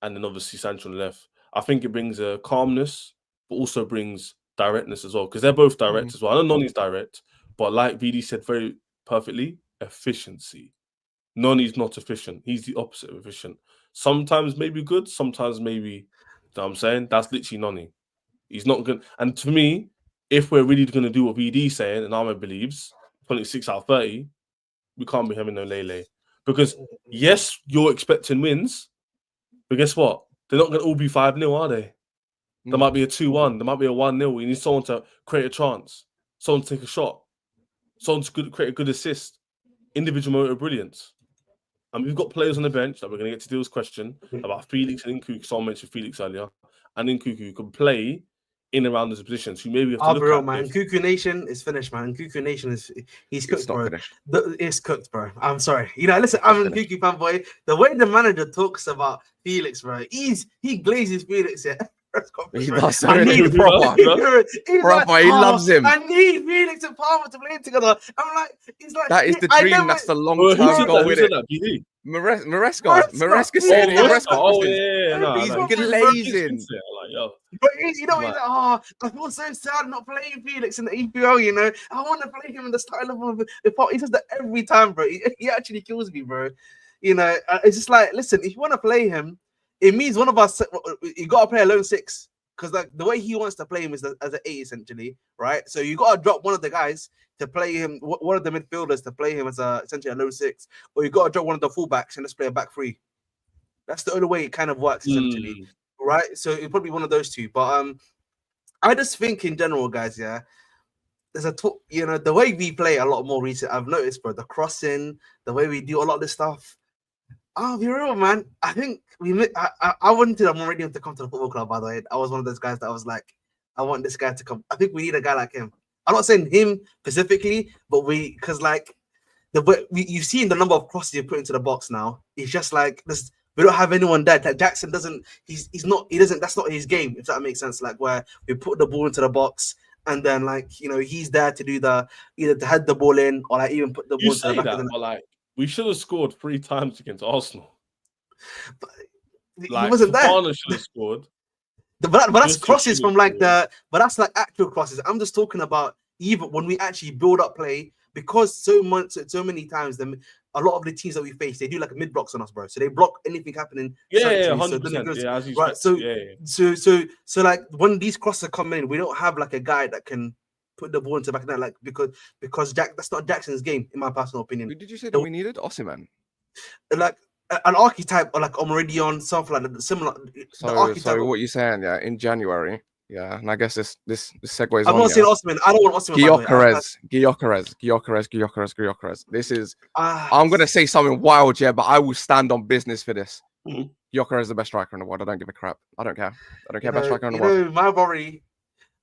and then obviously Sancho on the left. I think it brings a calmness, but also brings directness as well, because they're both direct as well. I know Noni's direct, but like VD said very perfectly, efficiency. Noni's not efficient. He's the opposite of efficient. Sometimes maybe good, sometimes maybe, you know what I'm saying? That's literally Noni. He's not good. And to me, if we're really going to do what VD's saying and Ahmed believes, 26 out of 30, we can't be having no Lele. Because yes, you're expecting wins, but guess what? They're not going to all be 5-0, are they? There might be a 2-1. There might be a 1-0. You need someone to create a chance, someone to take a shot, someone to create a good assist, individual motor brilliance. And we've got players on the bench that we're going to get to Dill's question about Felix and Nkunku. Someone mentioned Felix earlier. And Nkunku who can play in and around those positions. Who maybe have to look at man. Nkunku Nation is finished, man. Nkunku Nation he's cooked, bro. It's cooked, bro. I'm sorry. Listen, I'm a Nkunku fanboy. The way the manager talks about Felix, bro, he glazes Felix. Yeah. He does. He loves him. I need Felix and Palmer to play together. I'm like, he's like, that is the dream. That's the long-term goal with it. Maresca said it. Oh yeah, he's glazing. But he's like, I feel so sad not playing Felix in the EPL. I want to play him in the style of the part. He says that every time, bro. He actually kills me, bro. It's just like, listen, if you want to play him, it means one of us. You got to play a lone six because like the way he wants to play him is as an 8 essentially, right? So you got to drop one of the guys to play him, one of the midfielders to play him as essentially a lone 6, or you got to drop one of the fullbacks and let's play a back 3. That's the only way it kind of works essentially, right? So it'll probably be one of those two. But I just think in general, guys, yeah, there's the way we play a lot more recent. I've noticed, bro, the crossing, the way we do a lot of this stuff. I'll be real, man. I think I wanted Mourinho to come to the football club, by the way. I was one of those guys that was like, I want this guy to come. I think we need a guy like him. I'm not saying him specifically, but because like you've seen the number of crosses you put into the box now. It's just like we don't have anyone there. Like Jackson doesn't. He doesn't. That's not his game. If that makes sense. Like where we put the ball into the box and then like he's there to do either to head the ball in or like even put the ball into the back of the net. But like we should have scored 3 times against Arsenal. But he wasn't there. Fofana should have scored. But that's crosses from like but that's like actual crosses. I'm just talking about even when we actually build up play, because so many times a lot of the teams that we face, they do like mid blocks on us, bro. So they block anything happening. 100%. So like when these crosses come in, we don't have like a guy that can put the ball into the back of that, like because that's not Jackson's game, in my personal opinion. Who did you say that we needed? Osimhen. Like an archetype or like Omeridion, something like that, similar. So what you're saying, yeah, in January, yeah, and I guess this segues. I'm not saying Osimhen. I don't want Osimhen. Gyökeres. This is. I'm gonna say something wild, yeah, but I will stand on business for this. Gyökeres is the best striker in the world. I don't give a crap. I don't care. Best striker in the world.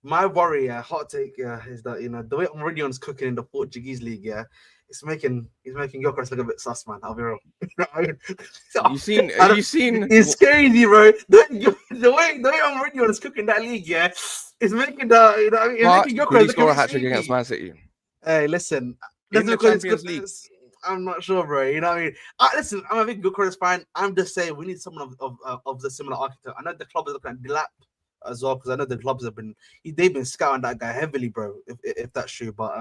My worry, hot take, is that the way Meridion's cooking in the Portuguese league, yeah, he's making Gyökeres look a bit sus, man. I'll be real. Have you seen? It's crazy, bro. The way Meridion is cooking that league, yeah, is making making Gyökeres score a hat trick against Man City. Hey, listen, in the Champions League. I'm not sure, bro. You know what I mean? Listen, I'm a big Gyökeres fan. I'm just saying we need someone of the similar archetype. I know the club is looking at Dilap as well, because I know the clubs they've been scouting that guy heavily, bro. If that's true, but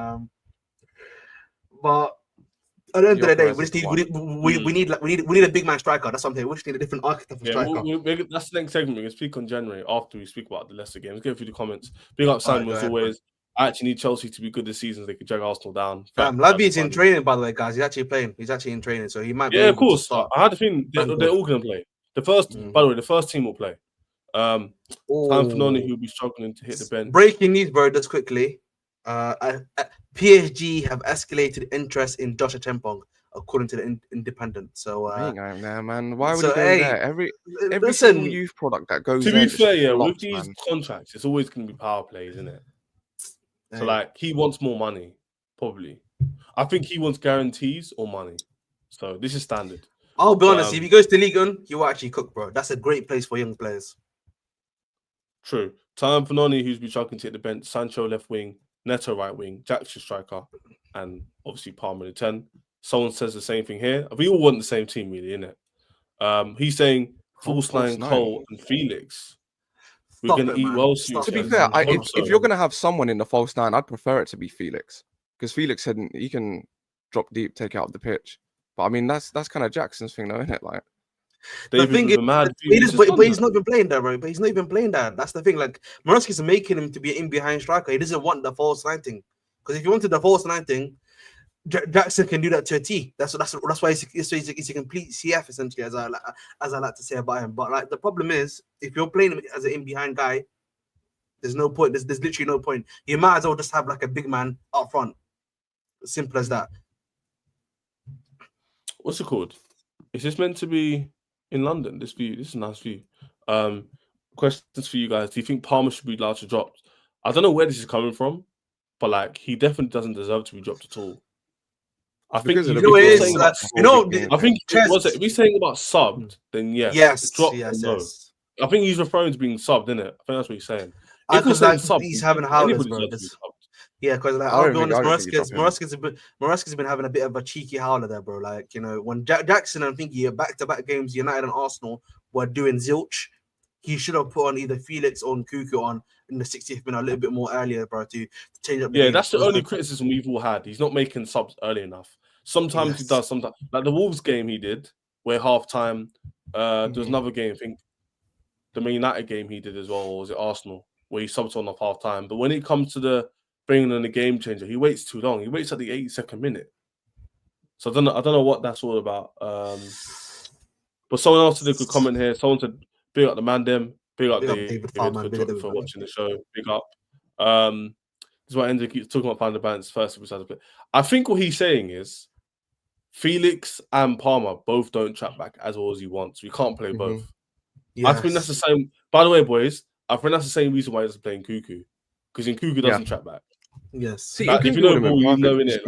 But at the end of the day, Gyökeres we is just the need one. we need a big man striker. That's something. We just need a different archetype of Yeah, striker. that's the next segment. We can speak on January after we speak about the Leicester game. Let's go through the comments. Big up Sam Go as ahead, always. I actually need Chelsea to be good this season so they could drag Arsenal down. Labby is in training, by the way, guys. He's actually playing. He's actually in training, so he might be Yeah, of able to course. start. I had a feeling they're all going to play. By the way, the first team will play. Time for Noni, who'll be struggling to hit the bench. Breaking news, bro, just quickly. PSG have escalated interest in Joshua Chempong, according to the Independent. So He ain't going there, man. Why would so, he go hey, there? Every listen, single youth product that goes To there be just fair, yeah, flops, with these man. contracts, it's always going to be power plays, isn't it? So, hey. like, he wants more money, probably. I think he wants guarantees or money. So, this is standard. I'll be honest, if he goes to Ligue 1, he will actually cook, bro. That's a great place for young players. True. Time for Noni, who's been chucking to hit the bench. Sancho left wing, Neto right wing, Jackson striker, and obviously Palmer the 10. Someone says the same thing here. We all want the same team, really, innit? He's saying false nine, Cole, and Felix. We're going to eat well soon. To be fair, if you're going to have someone in the false nine, I'd prefer it to be Felix. Because Felix said he can drop deep, take out the pitch. But I mean, that's kind of Jackson's thing, though, isn't it? Like, the thing is, but he's not been playing that, bro. But he's not even playing that. That's the thing. Like, Morosky's making him to be an in-behind striker. He doesn't want the false nine thing. Because if you wanted the false nine thing, Jackson can do that to a T. That's why he's a complete CF, essentially, as I like to say about him. But like, the problem is, if you're playing him as an in-behind guy, there's no point. There's literally no point. You might as well just have like a big man up front. Simple as that. What's it called? Is this meant to be in London? This view. This is a nice view. Questions for you guys. Do you think Palmer should be allowed to drop? I don't know where this is coming from, but like, he definitely doesn't deserve to be dropped at all. I think because if we're saying about subbed, then yes. Yes. I think he's referring to being subbed, isn't it? I think that's what he's saying. Because like, he's having howlers, bro. Yeah, because like, I'll be honest, Morosky's been having a bit of a cheeky howler there, bro. Like, you know, when Jackson and Finky back-to-back games, United and Arsenal were doing zilch, he should have put on either Felix or Nkuku on in the 60th minute a little bit more earlier, bro, to change up the game. That's the only criticism we've all had. He's not making subs early enough. Sometimes he does, sometimes. Like the Wolves game he did, where half-time, there was another game, I think, the Man United game he did as well, or was it Arsenal, where he subbed on off half-time. But when it comes to the bringing in a game changer, he waits too long. He waits at the 82nd minute. So I don't know what that's all about. But someone else did a good comment here. Someone said, big up the man them, big up David for watching the show. Big up. This is why Enzo keeps talking about finding the balance first. I think what he's saying is Felix and Palmer both don't track back as well as he wants. We can't play both. Yes. I think that's the same. By the way, boys, I think that's the same reason why he doesn't play Nkuku. Because Nkuku doesn't track back. Yes. See, like, if you know ball, you know in it.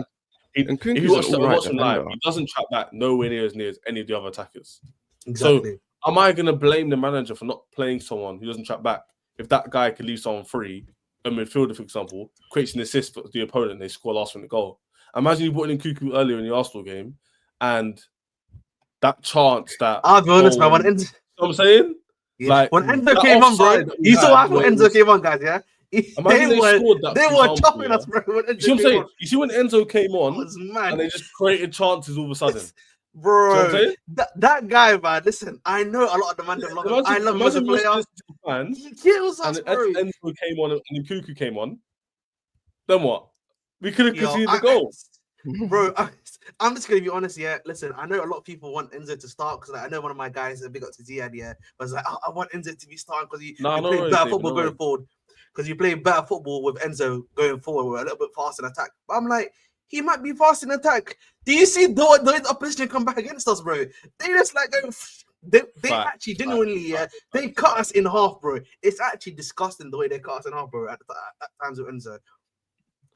If you watch him live, he doesn't track back nowhere near as any of the other attackers. Exactly. So am I going to blame the manager for not playing someone who doesn't track back if that guy can leave someone free, a midfielder, for example, creates an assist for the opponent and they score last minute goal? Imagine you brought in Nkuku earlier in the Arsenal game and that chance that... I'll be honest, man. You know what I'm saying? Yeah. Like, when Enzo came on, bro, you saw how Enzo came on, guys, yeah? They were chopping us, bro. You see what I'm saying? You see when Enzo came on and they just created chances all of a sudden? Bro, that guy, man, listen, I know a lot of the man that love him. I love him as a player. He kills us, bro. Enzo came on and Nkuku came on. Then what? We could have conceded the goal. Bro, I'm just going to be honest, yeah. Listen, I know a lot of people want Enzo to start because I know one of my guys, big up to Ziad, yeah, was like, I want Enzo to be starting because he played better football going forward. Because you play better football with Enzo going forward. We're a little bit fast in attack. But I'm like, he might be fast in attack. Do you see the opposition come back against us, bro? They just like go. They actually genuinely, they cut us in half, bro. It's actually disgusting the way they cut us in half, bro. At times with Enzo,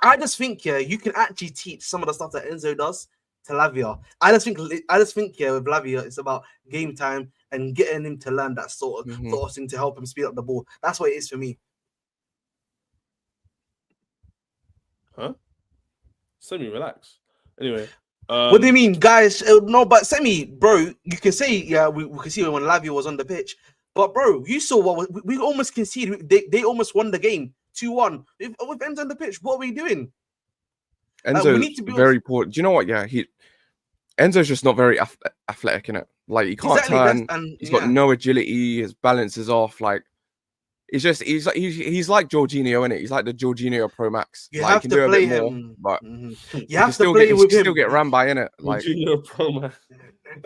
I just think you can actually teach some of the stuff that Enzo does to Lavia. I just think with Lavia, it's about game time and getting him to learn that sort of thing to help him speed up the ball. That's what it is for me. Huh? Semi, relax. Anyway. What do you mean, guys? No, but Semi, bro, you can say, we can see when Lavia was on the pitch. But, bro, you saw what we almost conceded. They almost won the game 2-1. With Enzo on the pitch, what are we doing? Enzo's need to build very poor. Do you know what? Yeah, Enzo's just not very athletic in it. Like he can't turn. He's got no agility. His balance is off. Like it's just he's like Jorginho in it. He's like the Jorginho Pro Max. You like, have he can to do a play bit him. more, but you have to play with him. Still get ran by in it. Like Jorginho Pro Max.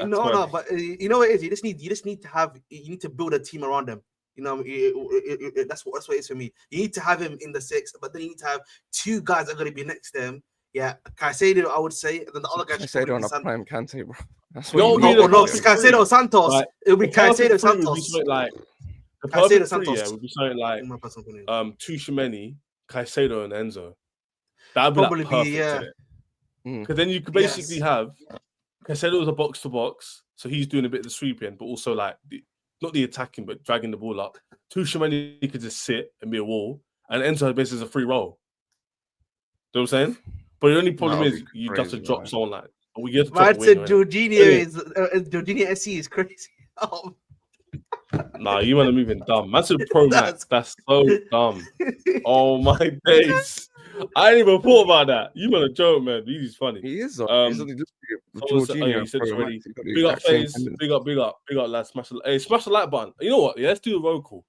No, but you know what it is. You just need to build a team around him. You know, that's what it is for me. You need to have him in the 6, but then you need to have 2 guys that are going to be next to him. Yeah, Caicedo, I would say, and then the other guy. Caicedo on a prime Kante, bro. That's what no, Caicedo Santos. Like, It'll be Caicedo Santos. The perfect three, would be something like Tchouaméni, Caicedo, and Enzo. That'd be like perfect. Because then you could basically have Caicedo as a box to box, so he's doing a bit of the sweeping, but also like not the attacking, but dragging the ball up. Tchouaméni could just sit and be a wall, and Enzo basically is a free roll. You know what I'm saying? But the only problem is you have to drop someone like. We get to drop Jorginho SC is crazy. Nah, you want to move in dumb. That's a Pro Max. That's so dumb. Oh my days. I ain't even thought about that. You want to joke, man. He's funny. He is. Big up FaZe. Big up, lads. Smash the like button. You know what? Yeah, let's do a roll call.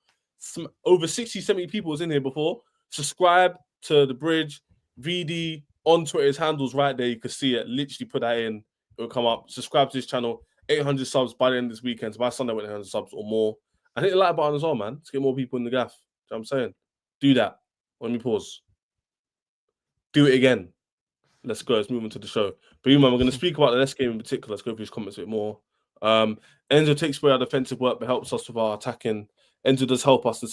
Over 60, 70 people was in here before. Subscribe to the bridge. VD on Twitter. His handle's right there. You can see it. Literally put that in. It'll come up. Subscribe to this channel. 800 subs by the end of this weekend. So by Sunday, with 800 subs or more. And hit the like button as well, man. Let's get more people in the gaff. You know what I'm saying? Do that. Let me pause. Do it again. Let's go. Let's move on to the show. But man, we're going to speak about the next game in particular. Let's go through his comments a bit more. Enzo takes away our defensive work, but helps us with our attacking. Enzo does help us in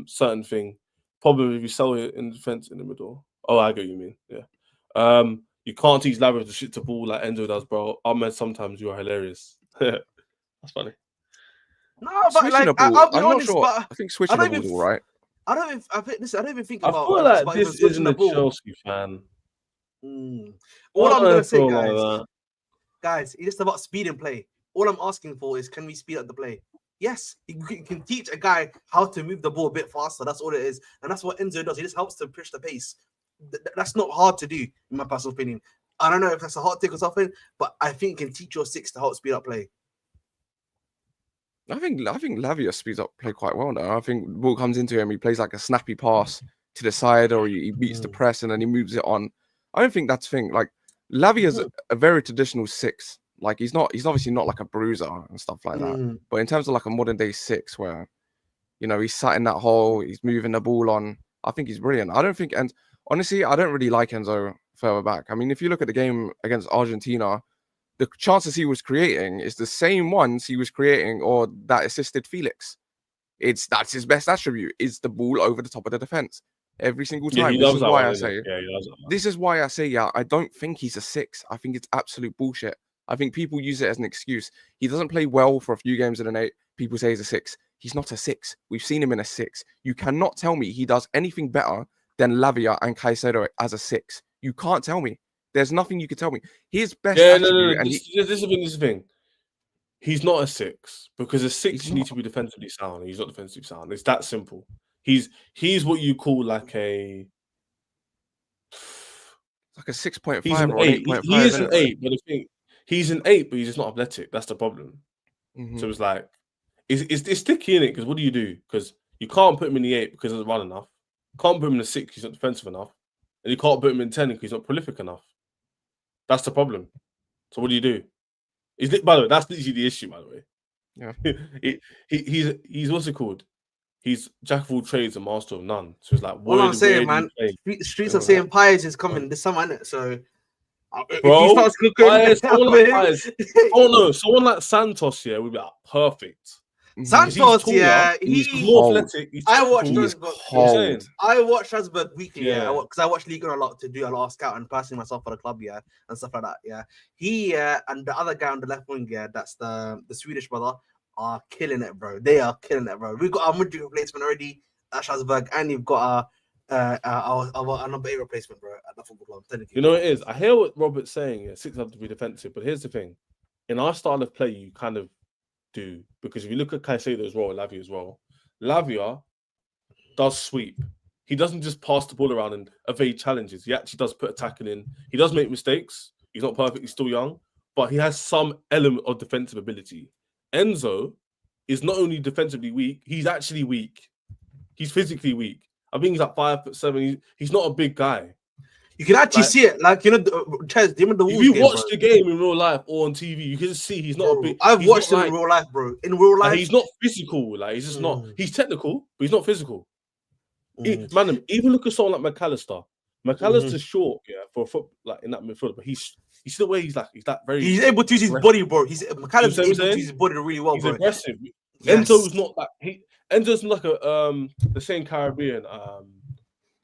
certain thing. Problem if you sell it in defense in the middle. Oh, I get what you mean. Yeah. You can't teach Lavia to shit to ball like Enzo does, bro. Ahmed, sometimes you are hilarious. That's funny. No, but like, I'll be honest, sure. but I think switching the ball's all right. I don't even think about. I feel like this isn't a Chelsea fan. All I'm gonna say, guys, it's just about speed and play. All I'm asking for is, can we speed up the play? Yes, you can teach a guy how to move the ball a bit faster. That's all it is, and that's what Enzo does. He just helps to push the pace. That's not hard to do, in my personal opinion. I don't know if that's a hot take or something, but I think you can teach your 6 to help speed up play. I think Lavia speeds up play quite well now. I think the ball comes into him, he plays like a snappy pass to the side, or he beats the press and then he moves it on. I don't think that's the thing. Like Lavia's a very traditional 6. Like he's obviously not like a bruiser and stuff like that. But in terms of like a modern day 6 where, you know, he's sat in that hole, he's moving the ball on, I think he's brilliant. I don't think, and honestly, I don't really like Enzo further back. I mean, if you look at the game against Argentina, the chances he was creating is the same ones he was creating or that assisted Felix. That's his best attribute, is the ball over the top of the defense every single time. This is why I say, I don't think he's a 6. I think it's absolute bullshit. I think people use it as an excuse. He doesn't play well for a few games in an 8. People say he's a 6. He's not a 6. We've seen him in a 6. You cannot tell me he does anything better than Lavia and Caicedo as a 6. You can't tell me. There's nothing you can tell me. His best attribute. This is the thing. He's not a 6 because a 6 needs to be defensively sound. He's not defensively sound. It's that simple. He's what you call like a 6.5 or 8.5. He is an 8, but the thing, he's an 8, but he's just not athletic. That's the problem. So it's like it's sticky in it because what do you do? Because you can't put him in the 8 because he doesn't run enough. Can't put him in the 6 he's not defensive enough, and you can't put him in 10 because he's not prolific enough. That's the problem. So what do you do? By the way, that's literally the issue. By the way, he's what's it called? He's jack of all trades and master of none. So it's like, what I'm saying, man. Streets are saying Pies is coming this summer, isn't it? So, bro, if he starts cooking, someone like Santos here would be like perfect. Santos, he's more athletic. I watch Strasbourg weekly, because I watch Liga a lot to do a lot of scouting personally myself for the club, and stuff like that. He and the other guy on the left wing, that's the Swedish brother, are killing it, bro. They are killing it, bro. We've got our Madrid replacement already at Strasbourg, and you've got our number 8 replacement, bro, at the football club. You know what it is? I hear what Robert's saying. 6 have to be defensive, but here's the thing: in our style of play, you kind of do, because if you look at Caicedo as well, Lavia as well, Lavia does sweep. he doesn't just pass the ball around and evade challenges. He actually does put a tackle in. He does make mistakes. He's not perfect. He's still young, but he has some element of defensive ability. Enzo is not only defensively weak, he's actually weak. He's physically weak. I think he's like 5'7". He's not a big guy. You can actually see it, like Chaz. Do you remember the Wolves if you game, watch bro? the game in real life or on TV, you can see he's not a big. I've watched him in real life, bro. In real life, he's not physical. Like he's just not. He's technical, but he's not physical. Man, even look at someone like McAllister. McAllister's short, yeah, for a foot like in that midfield, but he's the way he's that very. He's able to use his body, bro. McAllister's able to use his body really well, he's bro. Aggressive. Yes. Enzo's not that. Enzo's like the same Caribbean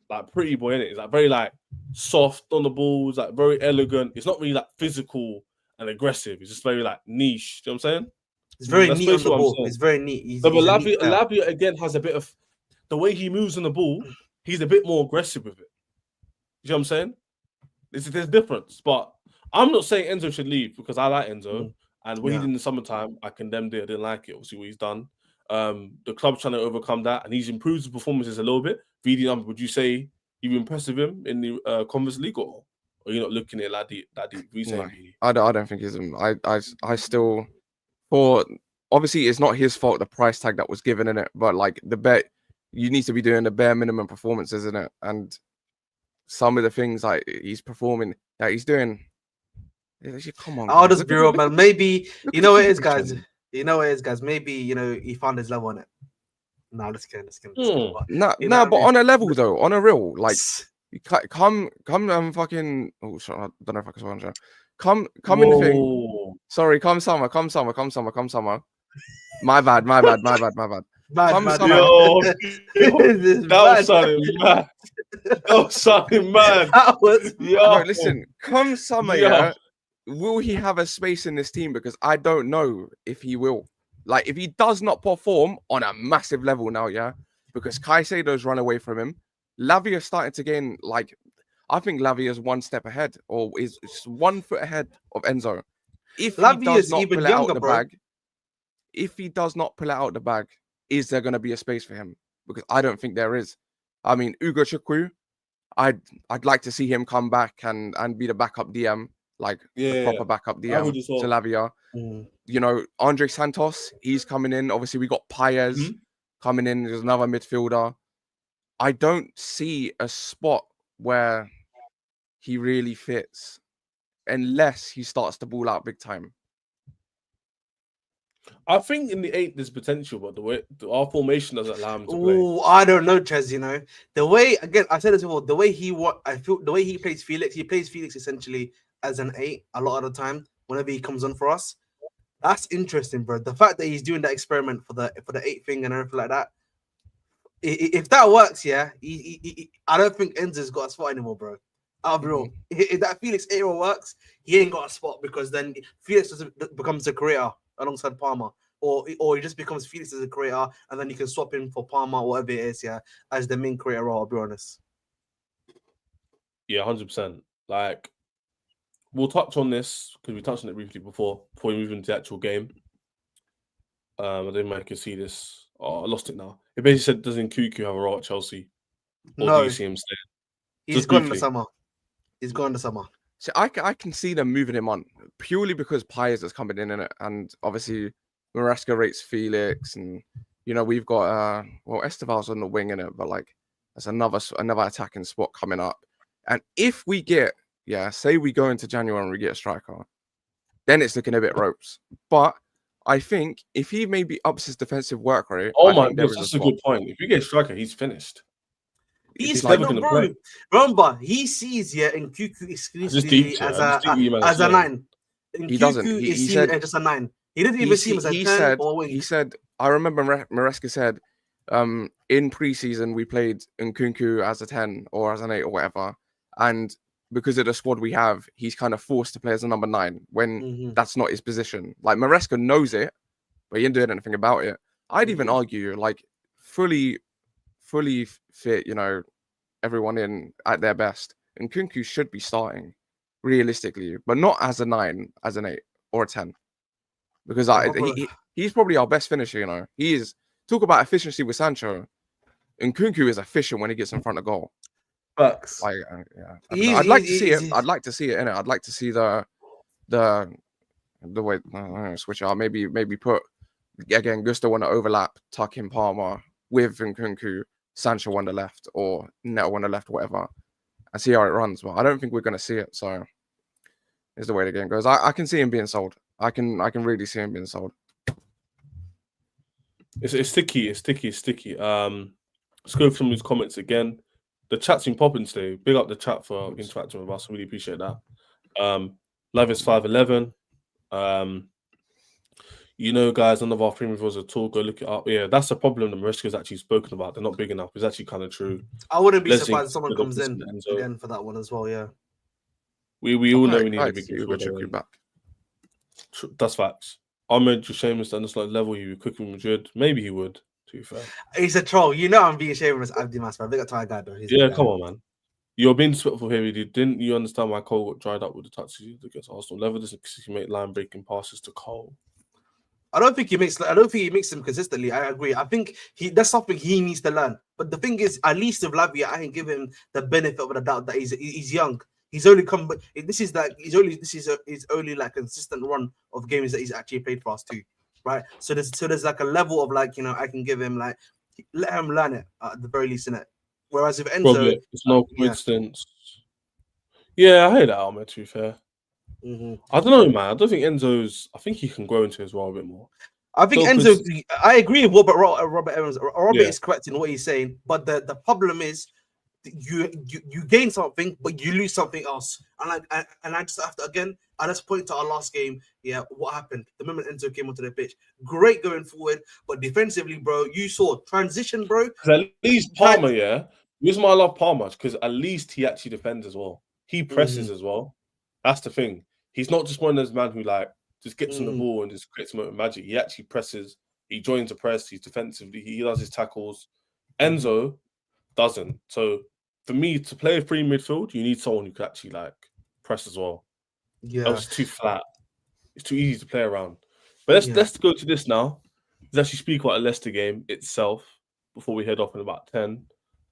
like pretty boy, innit? He's like very like soft on the balls, like very elegant. It's not really like physical and aggressive. It's just very like niche. Do you know what I'm saying? It's very neat on the ball. It's very neat. But Lavia again has a bit of the way he moves on the ball. He's a bit more aggressive with it. You know what I'm saying? There's a difference, but I'm not saying Enzo should leave because I like Enzo. And what he did in the summertime, I condemned it. I didn't like it. Obviously, what he's done. The club's trying to overcome that, and he's improved his performances a little bit. VD, would you say you've impressed with him in the Conference League, or are you not looking at it that deep? No, I don't think he's him. I still, obviously it's not his fault the price tag that was given in it, but like the bet, you need to be doing the bare minimum performances in it, and some of the things like he's performing that he's doing. Come on, I'll just be real, man. Maybe you know what it is, guys. You know what it is, guys. Maybe he found his level on it. No, let's get. But on a level though, on a real, like, come and fucking. Oh, sorry, I don't know if I can swear on show. Come in the thing. Sorry, come summer. My bad. That was something mad. No, listen, come summer, yeah. Will he have a space in this team? Because I don't know if he will. Like, if he does not perform on a massive level now, yeah, because Caicedo's run away from him. Lavia's starting to gain, like, I think Lavia's one step ahead, or is 1 foot ahead of Enzo. If he does not pull it out the bag, is there going to be a space for him? Because I don't think there is. I mean, Ugo Chukwu, I'd like to see him come back and be the backup DM. Like the proper backup DM to Lavia. You know, Andre Santos, he's coming in. Obviously, we got Paez coming in. There's another midfielder. I don't see a spot where he really fits unless he starts to ball out big time. I think in the 8 there's potential, but the way our formation doesn't allow him to play. Oh, I don't know, Chez. You know the way again. I said this before. The way he plays Felix. He plays Felix essentially as an 8 a lot of the time whenever he comes on for us. That's interesting, bro. The fact that he's doing that experiment for the 8 thing and everything like that. If that works, yeah, I don't think Enzo's got a spot anymore, bro. I'll be real. If that Felix era works, he ain't got a spot because then Felix becomes a creator alongside Palmer, or he just becomes Felix as a creator, and then you can swap him for Palmer, whatever it is, yeah, as the main creator role. I'll be honest. Yeah, 100%. Like, we'll touch on this because we touched on it briefly before we move into the actual game. I don't know if I can see this. Oh, I lost it now. It basically said, does Nkunku have a role at Chelsea? Or do you see him stay? He's gone in the summer. He's gone in the summer. So I can see them moving him on purely because Paez is coming in it, and obviously Maresca rates Felix, and you know we've got Esteval's on the wing in it, but like there's another attacking spot coming up, and if we get say we go into January and we get a striker, then it's looking a bit ropes. But I think if he maybe ups his defensive work rate, that's a good point. If you get a striker, he's finished. He's never going to play. Remember, he sees Nkunku exclusively as a 9. He doesn't. He said just a 9. He didn't even see him as a 10 or wing. He said, I remember Maresca said, in preseason we played Nkunku as a 10 or as an 8 or whatever, and because of the squad we have, he's kind of forced to play as a number 9 when that's not his position. Like Maresca knows it, but he ain't doing anything about it. I'd even argue like fully fit, you know, everyone in at their best. And Nkunku should be starting realistically, but not as a 9, as an 8 or a 10. Because he's probably our best finisher, you know. He is, talk about efficiency with Sancho. Nkunku is efficient when he gets in front of goal. Facts. Like, I'd like to see it. I'd like to see it in it. I'd like to see the way switch out. Maybe put again Gusto on the overlap, tuck in Palmer with Nkunku, Sancho on the left, or Neto on the left, whatever, and see how it runs. But I don't think we're going to see it. So is the way the game goes. I can see him being sold. I can really see him being sold. It's sticky. It's sticky. Let's go through these comments again. The chat's been popping today. Big up the chat for interacting with us. Really appreciate that. Live is 511. You know, guys, none of our premium viewers at all. Go look it up. Yeah, that's the problem that Maresca's actually spoken about. They're not big enough. It's actually kind of true. I wouldn't be Leslie, surprised if someone comes in again for that one as well. Yeah, we all know we need a big midfielder back. That's facts. Ahmed Seamus at this level, he would cook in Madrid. Maybe he would. To be fair, he's a troll. You know, I'm being shameless. Abdi Masper. Big up to my guy though. Yeah, come on, man. You're being spitful here. Didn't you understand why Cole got dried up with the touches against Arsenal? Level doesn't make line breaking passes to Cole. I don't think he makes them consistently. I agree. I think that's something he needs to learn. But the thing is, at least with Lavia, I can give him the benefit of the doubt that he's young. He's only come. This is his only like consistent run of games that he's actually played for us too, right? So there's like a level of like, you know, I can give him like, let him learn it at the very least in it. Whereas with Enzo, it's no coincidence. Yeah, I hear that, Ahmed. To be fair. I don't know, man. I don't think Enzo's. I think he can grow into his role a bit more. I think Enzo. I agree with Robert Evans. Robert is correct in what he's saying, but the problem is, you gain something, but you lose something else. And I just have to again. I just point to our last game. Yeah, what happened? The moment Enzo came onto the pitch, great going forward, but defensively, bro, you saw transition, bro. At least Palmer, yeah. The reason why I love Palmer because at least he actually defends as well. He presses as well. That's the thing. He's not just one of those men who like just gets on the ball and just creates a moment of magic. He actually presses. He joins the press. He's defensively. He does his tackles. Enzo doesn't. So for me to play a free midfield, you need someone who can actually like press as well. Yeah, it's too flat. It's too easy to play around. But let's go to this now. Let's actually speak about the Leicester game itself before we head off in about 10.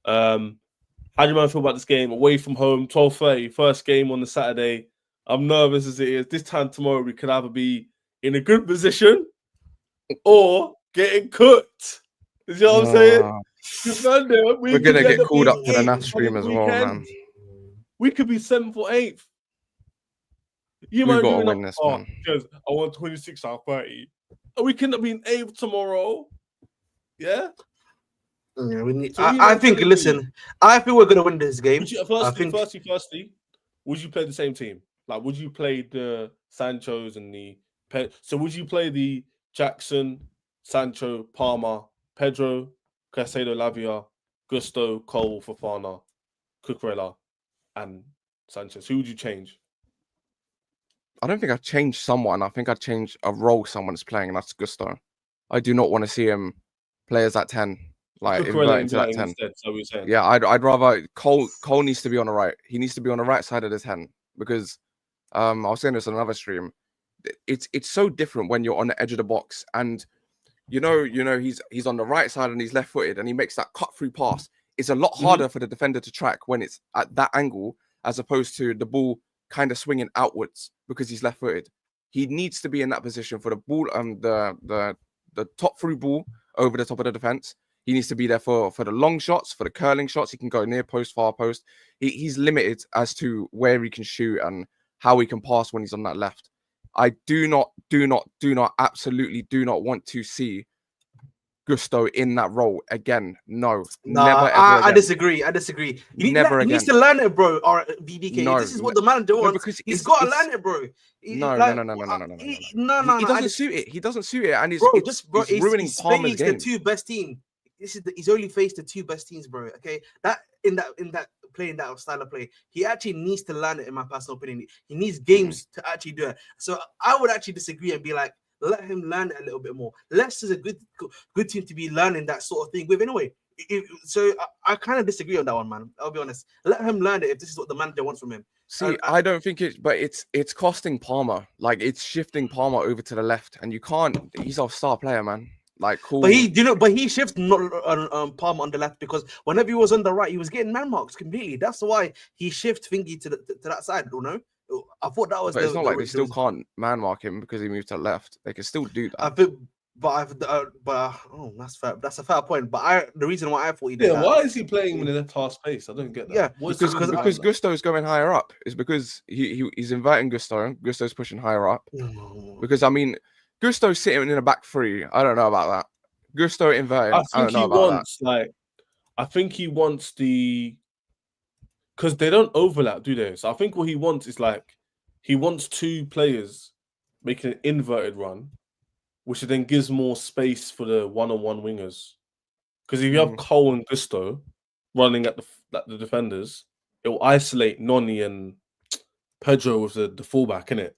How do you man feel about this game? Away from home, 12:30, first game on the Saturday. I'm nervous as it is. This time tomorrow, we could either be in a good position or getting cooked. You know what I'm saying? We're going to get called up to the NAF stream as well, man. We could be 7th or 8th. We've got to win this, man. Because I want 26 out of 30. And we couldn't be in 8th tomorrow. Yeah? Yeah, we need. I think. Listen, I think we're gonna win this game. Firstly, would you play the same team? Like, would you play the Sanchos and the so would you play the Jackson, Sancho, Palmer, Pedro, Caicedo, Lavia, Gusto, Cole, Fofana, Cucurella, and Sanchez? Who would you change? I don't think I'd change someone. I think I'd change a role someone's playing, and that's Gusto. I do not want to see him play as that 10. Like invert into that 10. Instead, so we're saying. Yeah, I'd rather Cole needs to be on the right. He needs to be on the right side of the 10 because I was saying this on another stream. It's so different when you're on the edge of the box and you know he's on the right side and he's left-footed and he makes that cut through pass. It's a lot harder for the defender to track when it's at that angle as opposed to the ball kind of swinging outwards because he's left-footed. He needs to be in that position for the ball, the top through ball over the top of the defense. He needs to be there for the long shots, for the curling shots. He can go near post, far post. He's limited as to where he can shoot and how he can pass when he's on that left. I absolutely do not want to see Gusto in that role again. No, never ever again. I disagree. He needs to learn it, bro. Or VDK. No, this is what the manager wants. Because he's got to learn it, bro. No. He doesn't suit it. He doesn't suit it, and it's ruining Palmer's game. The two best team. He's only faced the two best teams, bro. Okay, in that playing that style of play, he actually needs to learn it. In my personal opinion, he needs games to actually do it. So I would actually disagree and be like, let him learn it a little bit more. Leicester's a good team to be learning that sort of thing with anyway. So I kind of disagree on that one, man. I'll be honest. Let him learn it if this is what the manager wants from him. See, I don't think it's costing Palmer. Like it's shifting Palmer over to the left, and you can't. He's our star player, man. like cool. But he shifts not Palmer on the left because whenever he was on the right, he was getting man marks completely. That's why he shifts Thingy to that side. You know, I thought that was. But it's not like they still can't man mark him because he moved to the left. They can still do that. I think, that's fair. That's a fair point. But the reason why I thought he did that. Why is he playing in the left half space? I don't get that. Yeah, because Gusto's going higher up. It's because he's inverting Gusto. Gusto's pushing higher up. Because I mean, Gusto's sitting in a back three. I don't know about that. Gusto inverted. I think he wants the because they don't overlap, do they? So I think what he wants is he wants two players making an inverted run, which then gives more space for the one-on-one wingers. Because if you have Cole and Gusto running at the defenders, it will isolate Noni and Pedro with the fullback, innit?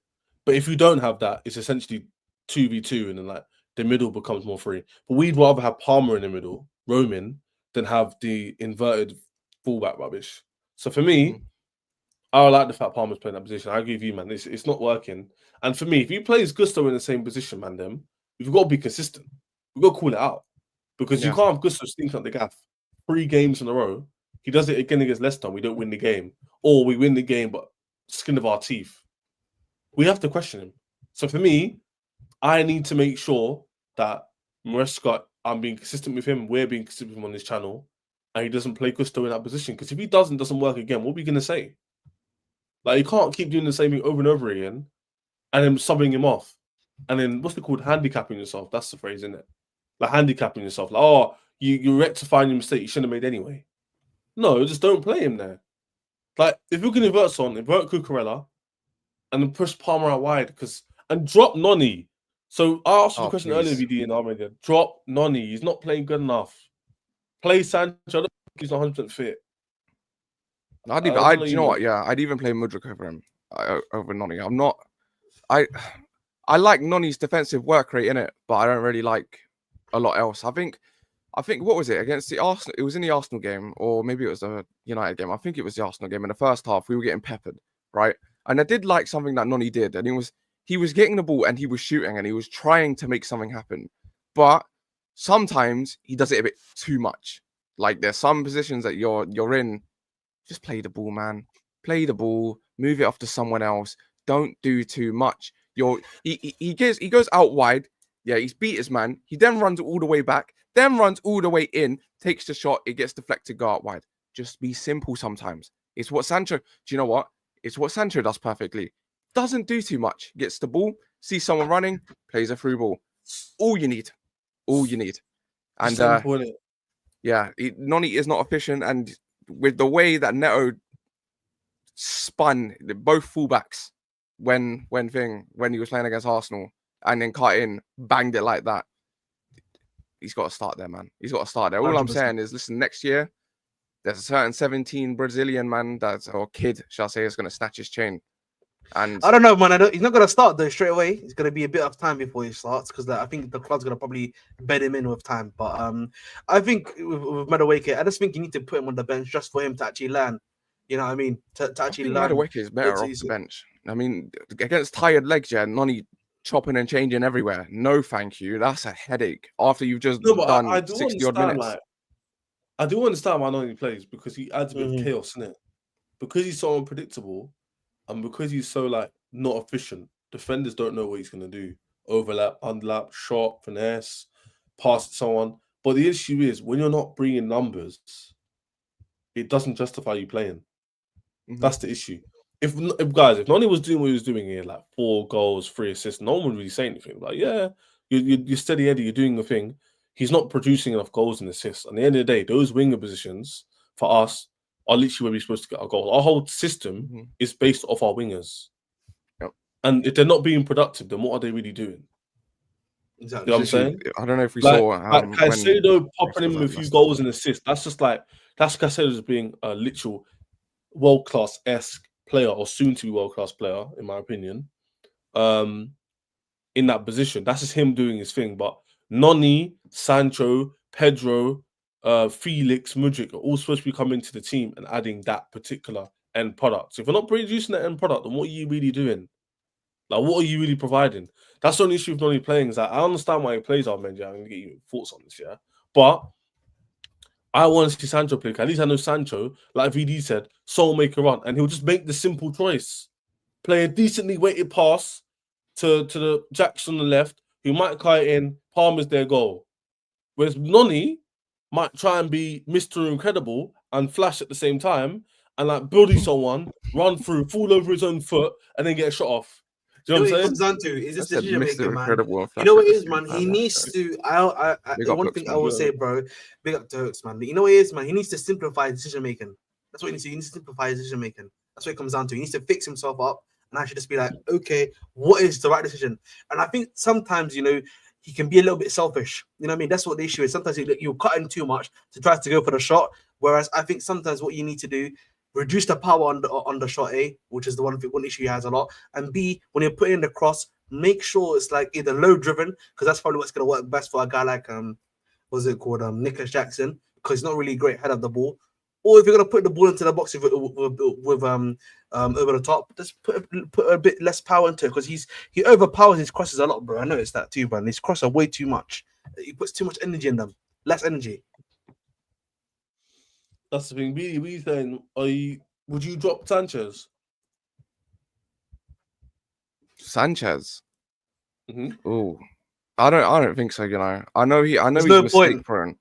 But if you don't have that, it's essentially 2v2, and then the middle becomes more free. But we'd rather have Palmer in the middle, roaming, than have the inverted fullback rubbish. So for me, I like the fact Palmer's playing that position. I agree with you, man. It's not working. And for me, if he plays Gusto in the same position, man, then we've got to be consistent. We've got to call it out. Because you can't have Gusto stinking up the gaff 3 games in a row. He does it again against Leicester, we don't win the game. Or we win the game, but skin of our teeth. We have to question him. So for me, I need to make sure that Maresca, I'm being consistent with him, we're being consistent with him on this channel, and he doesn't play Gusto in that position. Because if he doesn't work again, what are we going to say? You can't keep doing the same thing over and over again and then subbing him off. And then what's it called? Handicapping yourself. That's the phrase, isn't it? Handicapping yourself. You're rectifying your mistake you shouldn't have made anyway. No, just don't play him there. If you can invert Cucurella and then push Palmer out wide and drop Noni. So I asked you the question earlier, VD and Armenia. Drop Noni. He's not playing good enough. Play Sancho. I don't think he's 100% fit. Do you know what? Yeah, I'd even play Mudryk over him, over Noni. I like Noni's defensive work rate in it, but I don't really like a lot else. I think what was it against the Arsenal? It was in the Arsenal game, or maybe it was a United game. I think it was the Arsenal game. In the first half, we were getting peppered, right? And I did like something that Noni did, and he was getting the ball and he was shooting and he was trying to make something happen, but sometimes he does it a bit too much. There's some positions that you're in. Just play the ball, man. Play the ball. Move it off to someone else. Don't do too much. He goes out wide. Yeah, he's beat his man. He then runs all the way back. Then runs all the way in. Takes the shot. It gets deflected. Go out wide. Just be simple sometimes. It's what Sancho. Do you know what? It's what Sancho does perfectly. Doesn't do too much. Gets the ball. Sees someone running. Plays a through ball. All you need. And Noni is not efficient. And with the way that Neto spun both fullbacks when he was playing against Arsenal and then cut in, banged it like that, he's got to start there, man. He's got to start there. All 100%. I'm saying is, listen, next year, there's a certain 17 Brazilian man or kid, shall I say, is going to snatch his chain. And I don't know, man. He's not going to start though straight away. It's going to be a bit of time before he starts because I think the club's going to probably bed him in with time. But I think with Madueke, I just think you need to put him on the bench just for him to actually learn. You know what I mean? To actually learn. Madueke is better off the bench. I mean, against tired legs, Noni chopping and changing everywhere. No, thank you. That's a headache after you've just done 60-odd minutes. I do understand why Noni plays because he adds a bit of chaos in it. Because he's so unpredictable. And because he's so not efficient, defenders don't know what he's going to do. Overlap, underlap, shot, finesse, pass to someone. But the issue is when you're not bringing numbers, it doesn't justify you playing. That's the issue. If Noni was doing what he was doing here, 4 goals, 3 assists, no one would really say anything. You're steady Eddie, you're doing the thing. He's not producing enough goals and assists. At the end of the day, those winger positions for us are literally where we're supposed to get our goals. Our whole system is based off our wingers. Yep. And if they're not being productive, then what are they really doing? Exactly. You know what I'm saying? I don't know if we saw... Caicedo popping in with a few goals and assists, that's just that's Caicedo as being a literal world-class-esque player or soon-to-be world-class player, in my opinion, in that position. That's just him doing his thing. But Noni, Sancho, Pedro... Felix, Mudryk are all supposed to be coming to the team and adding that particular end product. So if you're not producing that end product, then what are you really doing? Like, what are you really providing? That's the only issue with Noni playing. Is that I understand why he plays Armendia. I'm gonna get your thoughts on this, yeah. But I want to see Sancho play. At least I know Sancho, like VD said, soul make a run, and he'll just make the simple choice, play a decently weighted pass to the Jackson on the left, who might cut it in. Palmer's their goal. Whereas Noni might try and be Mr. Incredible and flash at the same time, and like bully someone, run through, fall over his own foot, and then get a shot off. Do you know what I'm It saying? comes down to is this I said decision making, Mr. man. Incredible and You know what it Flash is, at the man. same He time, needs that's to. Big up One Hooks, thing I man. will say, bro. Big up to Hooks, man. You know what it is, man. He needs to simplify decision making. That's what he needs to. He needs to simplify his decision making. That's what it comes down to. He needs to fix himself up and actually just be like, okay, what is the right decision? And I think sometimes, you know, he can be a little bit selfish. You know what I mean? That's what the issue is. Sometimes you're cutting too much to try to go for the shot. Whereas I think sometimes what you need to do, reduce the power on the shot, A, which is the one issue he has a lot, and B, when you're putting the cross, make sure it's like either low driven, because that's probably what's gonna work best for a guy like what's it called, Nicholas Jackson, because he's not really great head of the ball. Or if you're gonna put the ball into the box with over the top, just put a bit less power into it, because he overpowers his crosses a lot, bro. I noticed that too, man. His crosses are way too much. He puts too much energy in them, less energy. That's the thing. We saying, would you drop Sanchez? Sanchez. Mm-hmm. Oh, I don't think so. You know, I know he's no mistake point. prone.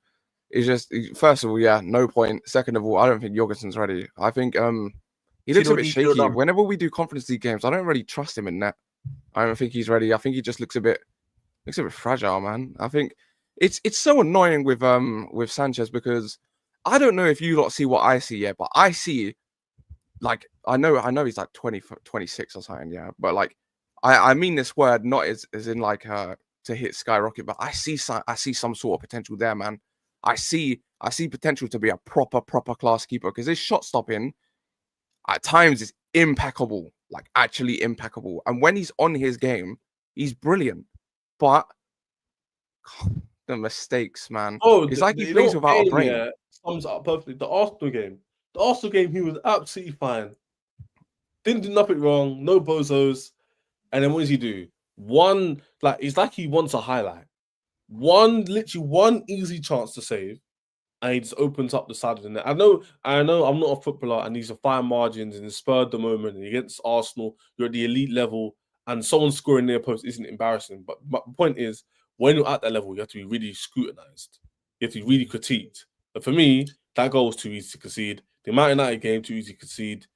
It's just first of all, yeah, no point. Second of all, I don't think Jorgensen's ready. I think he looks a bit shaky. Whenever we do Conference League games, I don't really trust him in net. I don't think he's ready. I think he just looks a bit fragile, man. I think it's so annoying with Sanchez, because I don't know if you lot see what I see yet, but I see, like, I know he's like 26 or something, yeah. But like, I mean this word not as in like to hit skyrocket, but I see some sort of potential there, man. I see potential to be a proper class keeper, because his shot stopping at times is impeccable, like actually impeccable. And when he's on his game, he's brilliant. But the mistakes, man. Oh, it's like he plays without a brain. Yeah, sums up perfectly. The Arsenal game, he was absolutely fine. Didn't do nothing wrong, no bozos. And then what does he do? It's like he wants a highlight. Literally one easy chance to save, and he just opens up the side of the net. I know I'm not a footballer, and these are fine margins, and it spurred the moment. And against Arsenal, you're at the elite level, and someone scoring near post isn't embarrassing. But my point is, when you're at that level, you have to be really scrutinized. You have to be really critiqued. But for me, that goal was too easy to concede. The Man United game, too easy to concede.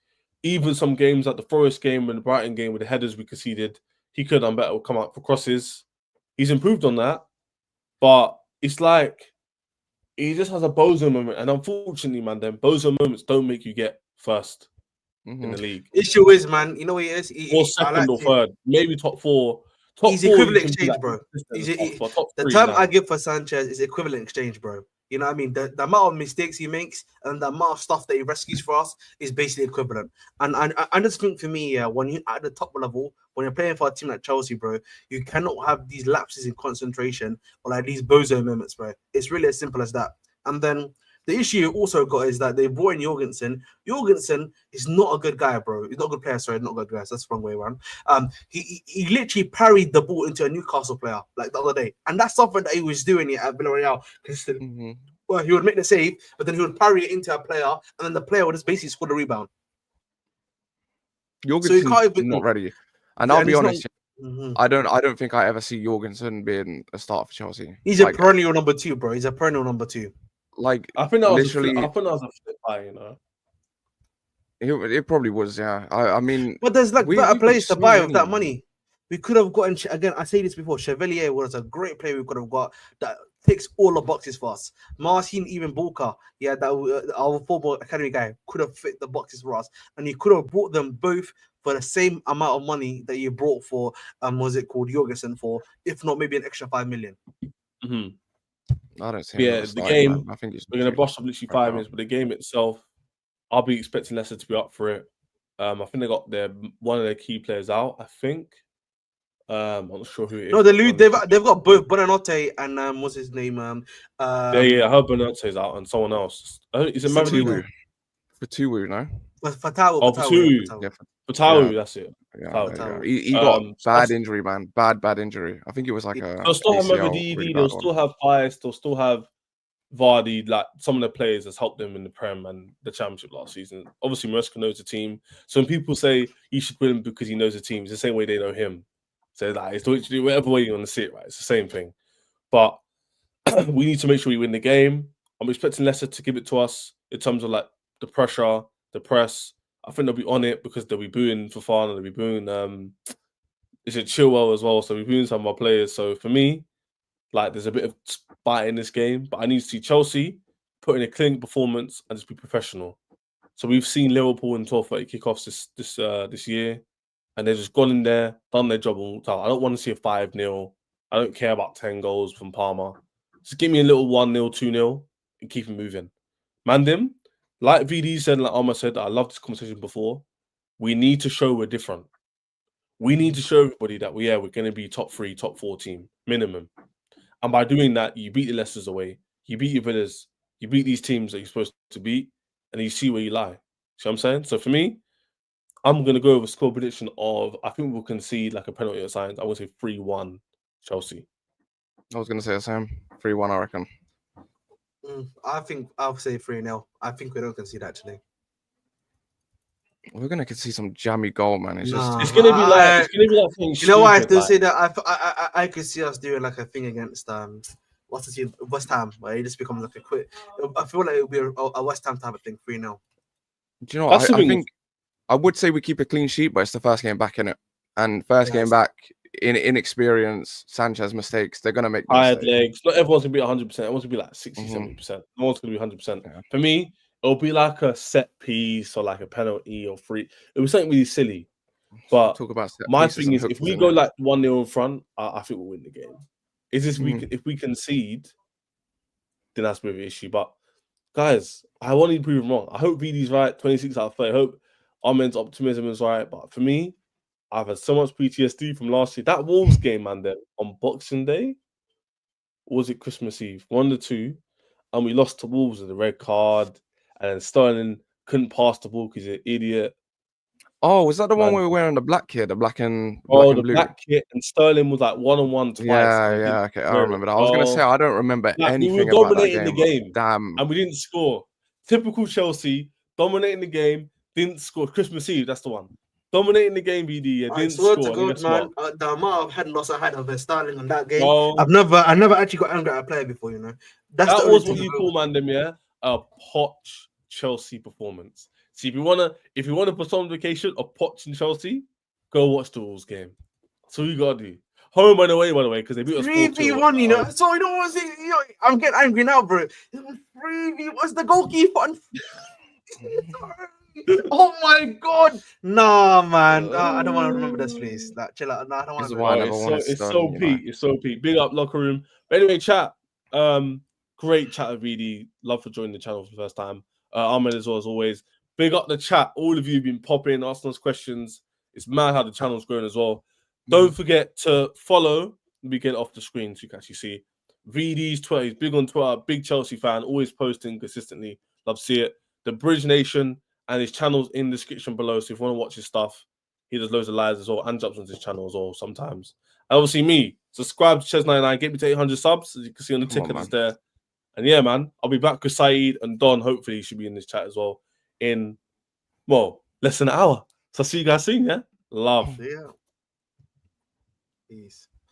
Even some games like the Forest game and the Brighton game with the headers we conceded, he could have done better. Come out for crosses. He's improved on that. But it's like he just has a bozo moment. And unfortunately, man, them bozo moments don't make you get first in the league. Issue is, man, you know what it is? Or second or third. Maybe top four. He's equivalent exchange, bro. The term I give for Sanchez is equivalent exchange, bro. You know what I mean? The amount of mistakes he makes and the amount of stuff that he rescues for us is basically equivalent. And I just think for me, when you're at the top level, when you're playing for a team like Chelsea, bro, you cannot have these lapses in concentration or like these bozo moments, bro. It's really as simple as that. And then the issue you also got is that they brought in Jorgensen. Jorgensen is not a good guy, bro. He's not a good player. Sorry, not a good guy. That's the wrong way around. He literally parried the ball into a Newcastle player like the other day, and that's something that he was doing it at Villarreal. Well, he would make the save, but then he would parry it into a player, and then the player would just basically score the rebound. Jorgensen's not ready, and I'll be honest. I don't think I ever see Jorgensen being a starter for Chelsea. He's a perennial number 2, bro. He's a perennial number 2. Like, I think that was literally, I think that was a flip by, you know. It probably was, yeah. I mean, but there's like better players to buy with that money. We could have gotten, again, I say this before, Chevalier was a great player we could have got that ticks all the boxes for us. Marcin, even Bulka, that our former academy guy could have fit the boxes for us, and you could have brought them both for the same amount of money that you brought for Jorgensen for, if not maybe an extra 5 million. Mm-hmm. I don't see. Yeah, the game. I think we're gonna brush up literally 5 minutes, but the game itself, I'll be expecting Leicester to be up for it. I think they got one of their key players out. I think. I'm not sure who it is. No, they've got both Bonanotte and what's his name? I heard Bonanotte's out and someone else. Is it Mamadou? Fatuwu, no? Fatawu. Oh, Fatawu. Yeah, Fatawu, that's it. yeah, Fatawu. there you go. He got So bad injury, man. Bad injury. I think it was like a they'll still have ACL, Mohamed really Edie, bad they'll one. still have Feist, they'll still have Vardy, like some of the players that's helped them in the Prem and the Championship last season. Obviously, Maresca knows the team. So when people say you should win because he knows the team, it's the same way they know him. So like, it's literally whatever way you want to see it, right? It's the same thing. But we need to make sure we win the game. I'm expecting Leicester to give it to us in terms of like the pressure, the press. I think they'll be on it because they'll be booing Fofana, they'll be booing is it Chilwell as well? So we're booing some of our players. So for me, like there's a bit of spite in this game, but I need to see Chelsea put in a clean performance and just be professional. So we've seen Liverpool in 12:30 kickoffs this year, and they've just gone in there, done their job all the time. I don't want to see a 5-0. I don't care about 10 goals from Palmer. Just give me a little 1-0, 2-0, and keep it moving. Mandim, like VD said, like Alma said, I love this conversation before. We need to show we're different. We need to show everybody that we're going to be top 3, top 4 team minimum. And by doing that, you beat the Leicesters away, you beat your Villas, you beat these teams that you're supposed to beat, and you see where you lie. See what I'm saying? So for me, I'm going to go with a score prediction of, I think we'll concede like a penalty at signs. I would say 3-1 Chelsea. I was going to say the same. 3-1, I reckon. I think I'll say 3-0. I think we don't concede actually. We're going to see some jammy goal, man. It's just... It's going to be like... You know why I still say that? I could see us doing like a thing against... what's the team? West Ham, where it just becomes like a quick... I feel like it'll be a West Ham type of thing, 3-0. Do you know what? I think... I would say we keep a clean sheet, but it's the first game back in it. And first game back, in inexperience, Sanchez mistakes, they're going to make tired legs. Not everyone's going to be 100%. Everyone's going to be like 60, 70%. No one's going to be 100%. Yeah. For me, it'll be like a set piece or like a penalty or free. It'll be something really silly. But talk about my thing is, if we go like 1-0 in front, I think we'll win the game. Is this if we concede, then that's a bit of an issue. But guys, I want to prove him wrong. I hope VD's right, 26 out of 30. I hope Ahmed's optimism is right. But for me, I've had so much PTSD from last year. That Wolves game, man, then on Boxing Day, or was it Christmas Eve? 1 of the 2. And we lost to Wolves with a red card. And then Sterling couldn't pass the ball because he's an idiot. Oh, was that the one where we were wearing the black kit, the black and blue? Black kit, and Sterling was like 1-on-1 twice. Yeah, okay, I remember that. I was going to say, I don't remember anything about that game. The game. Damn. And we didn't score. Typical Chelsea, dominating the game, didn't score. Christmas Eve, that's the one. Dominating the game, BD, didn't score. To God, man, the amount of head loss I had of Sterling on that game, I never actually got angry at a player before, you know. That was what you call, man, them, yeah? A potch Chelsea performance. See, if you want a personification of Poch in Chelsea, go watch the Wolves game. That's all you gotta do. Home and away, by the way, because they beat us 3-1, you know. So I don't want to say, you know, I'm getting angry now, bro. 3-1, what's the goalkeeper? Oh my God! No, man, I don't want to remember this, please. Like, chill out. No, I don't want to. It's so peak. It's so peak. Big up locker room. But anyway, chat. Great chat with VD. Love for joining the channel for the first time. Ahmed as well as always. Big up the chat. All of you have been popping, asking us questions. It's mad how the channel's growing as well. Don't forget to follow. We get off the screen so you can actually see VD's Twitter. He's big on Twitter. Big Chelsea fan. Always posting consistently. Love to see it. The Bridge Nation and his channel's in the description below. So if you want to watch his stuff, he does loads of lives as well and jumps on his channel as well sometimes. And obviously me. Subscribe to Ches99. Get me to 800 subs. As you can see on the ticket that's there. And yeah, man, I'll be back with Saeed and Don. Hopefully he should be in this chat as well in, well, less than an hour. So I'll see you guys soon, yeah? Love. Yeah. Peace.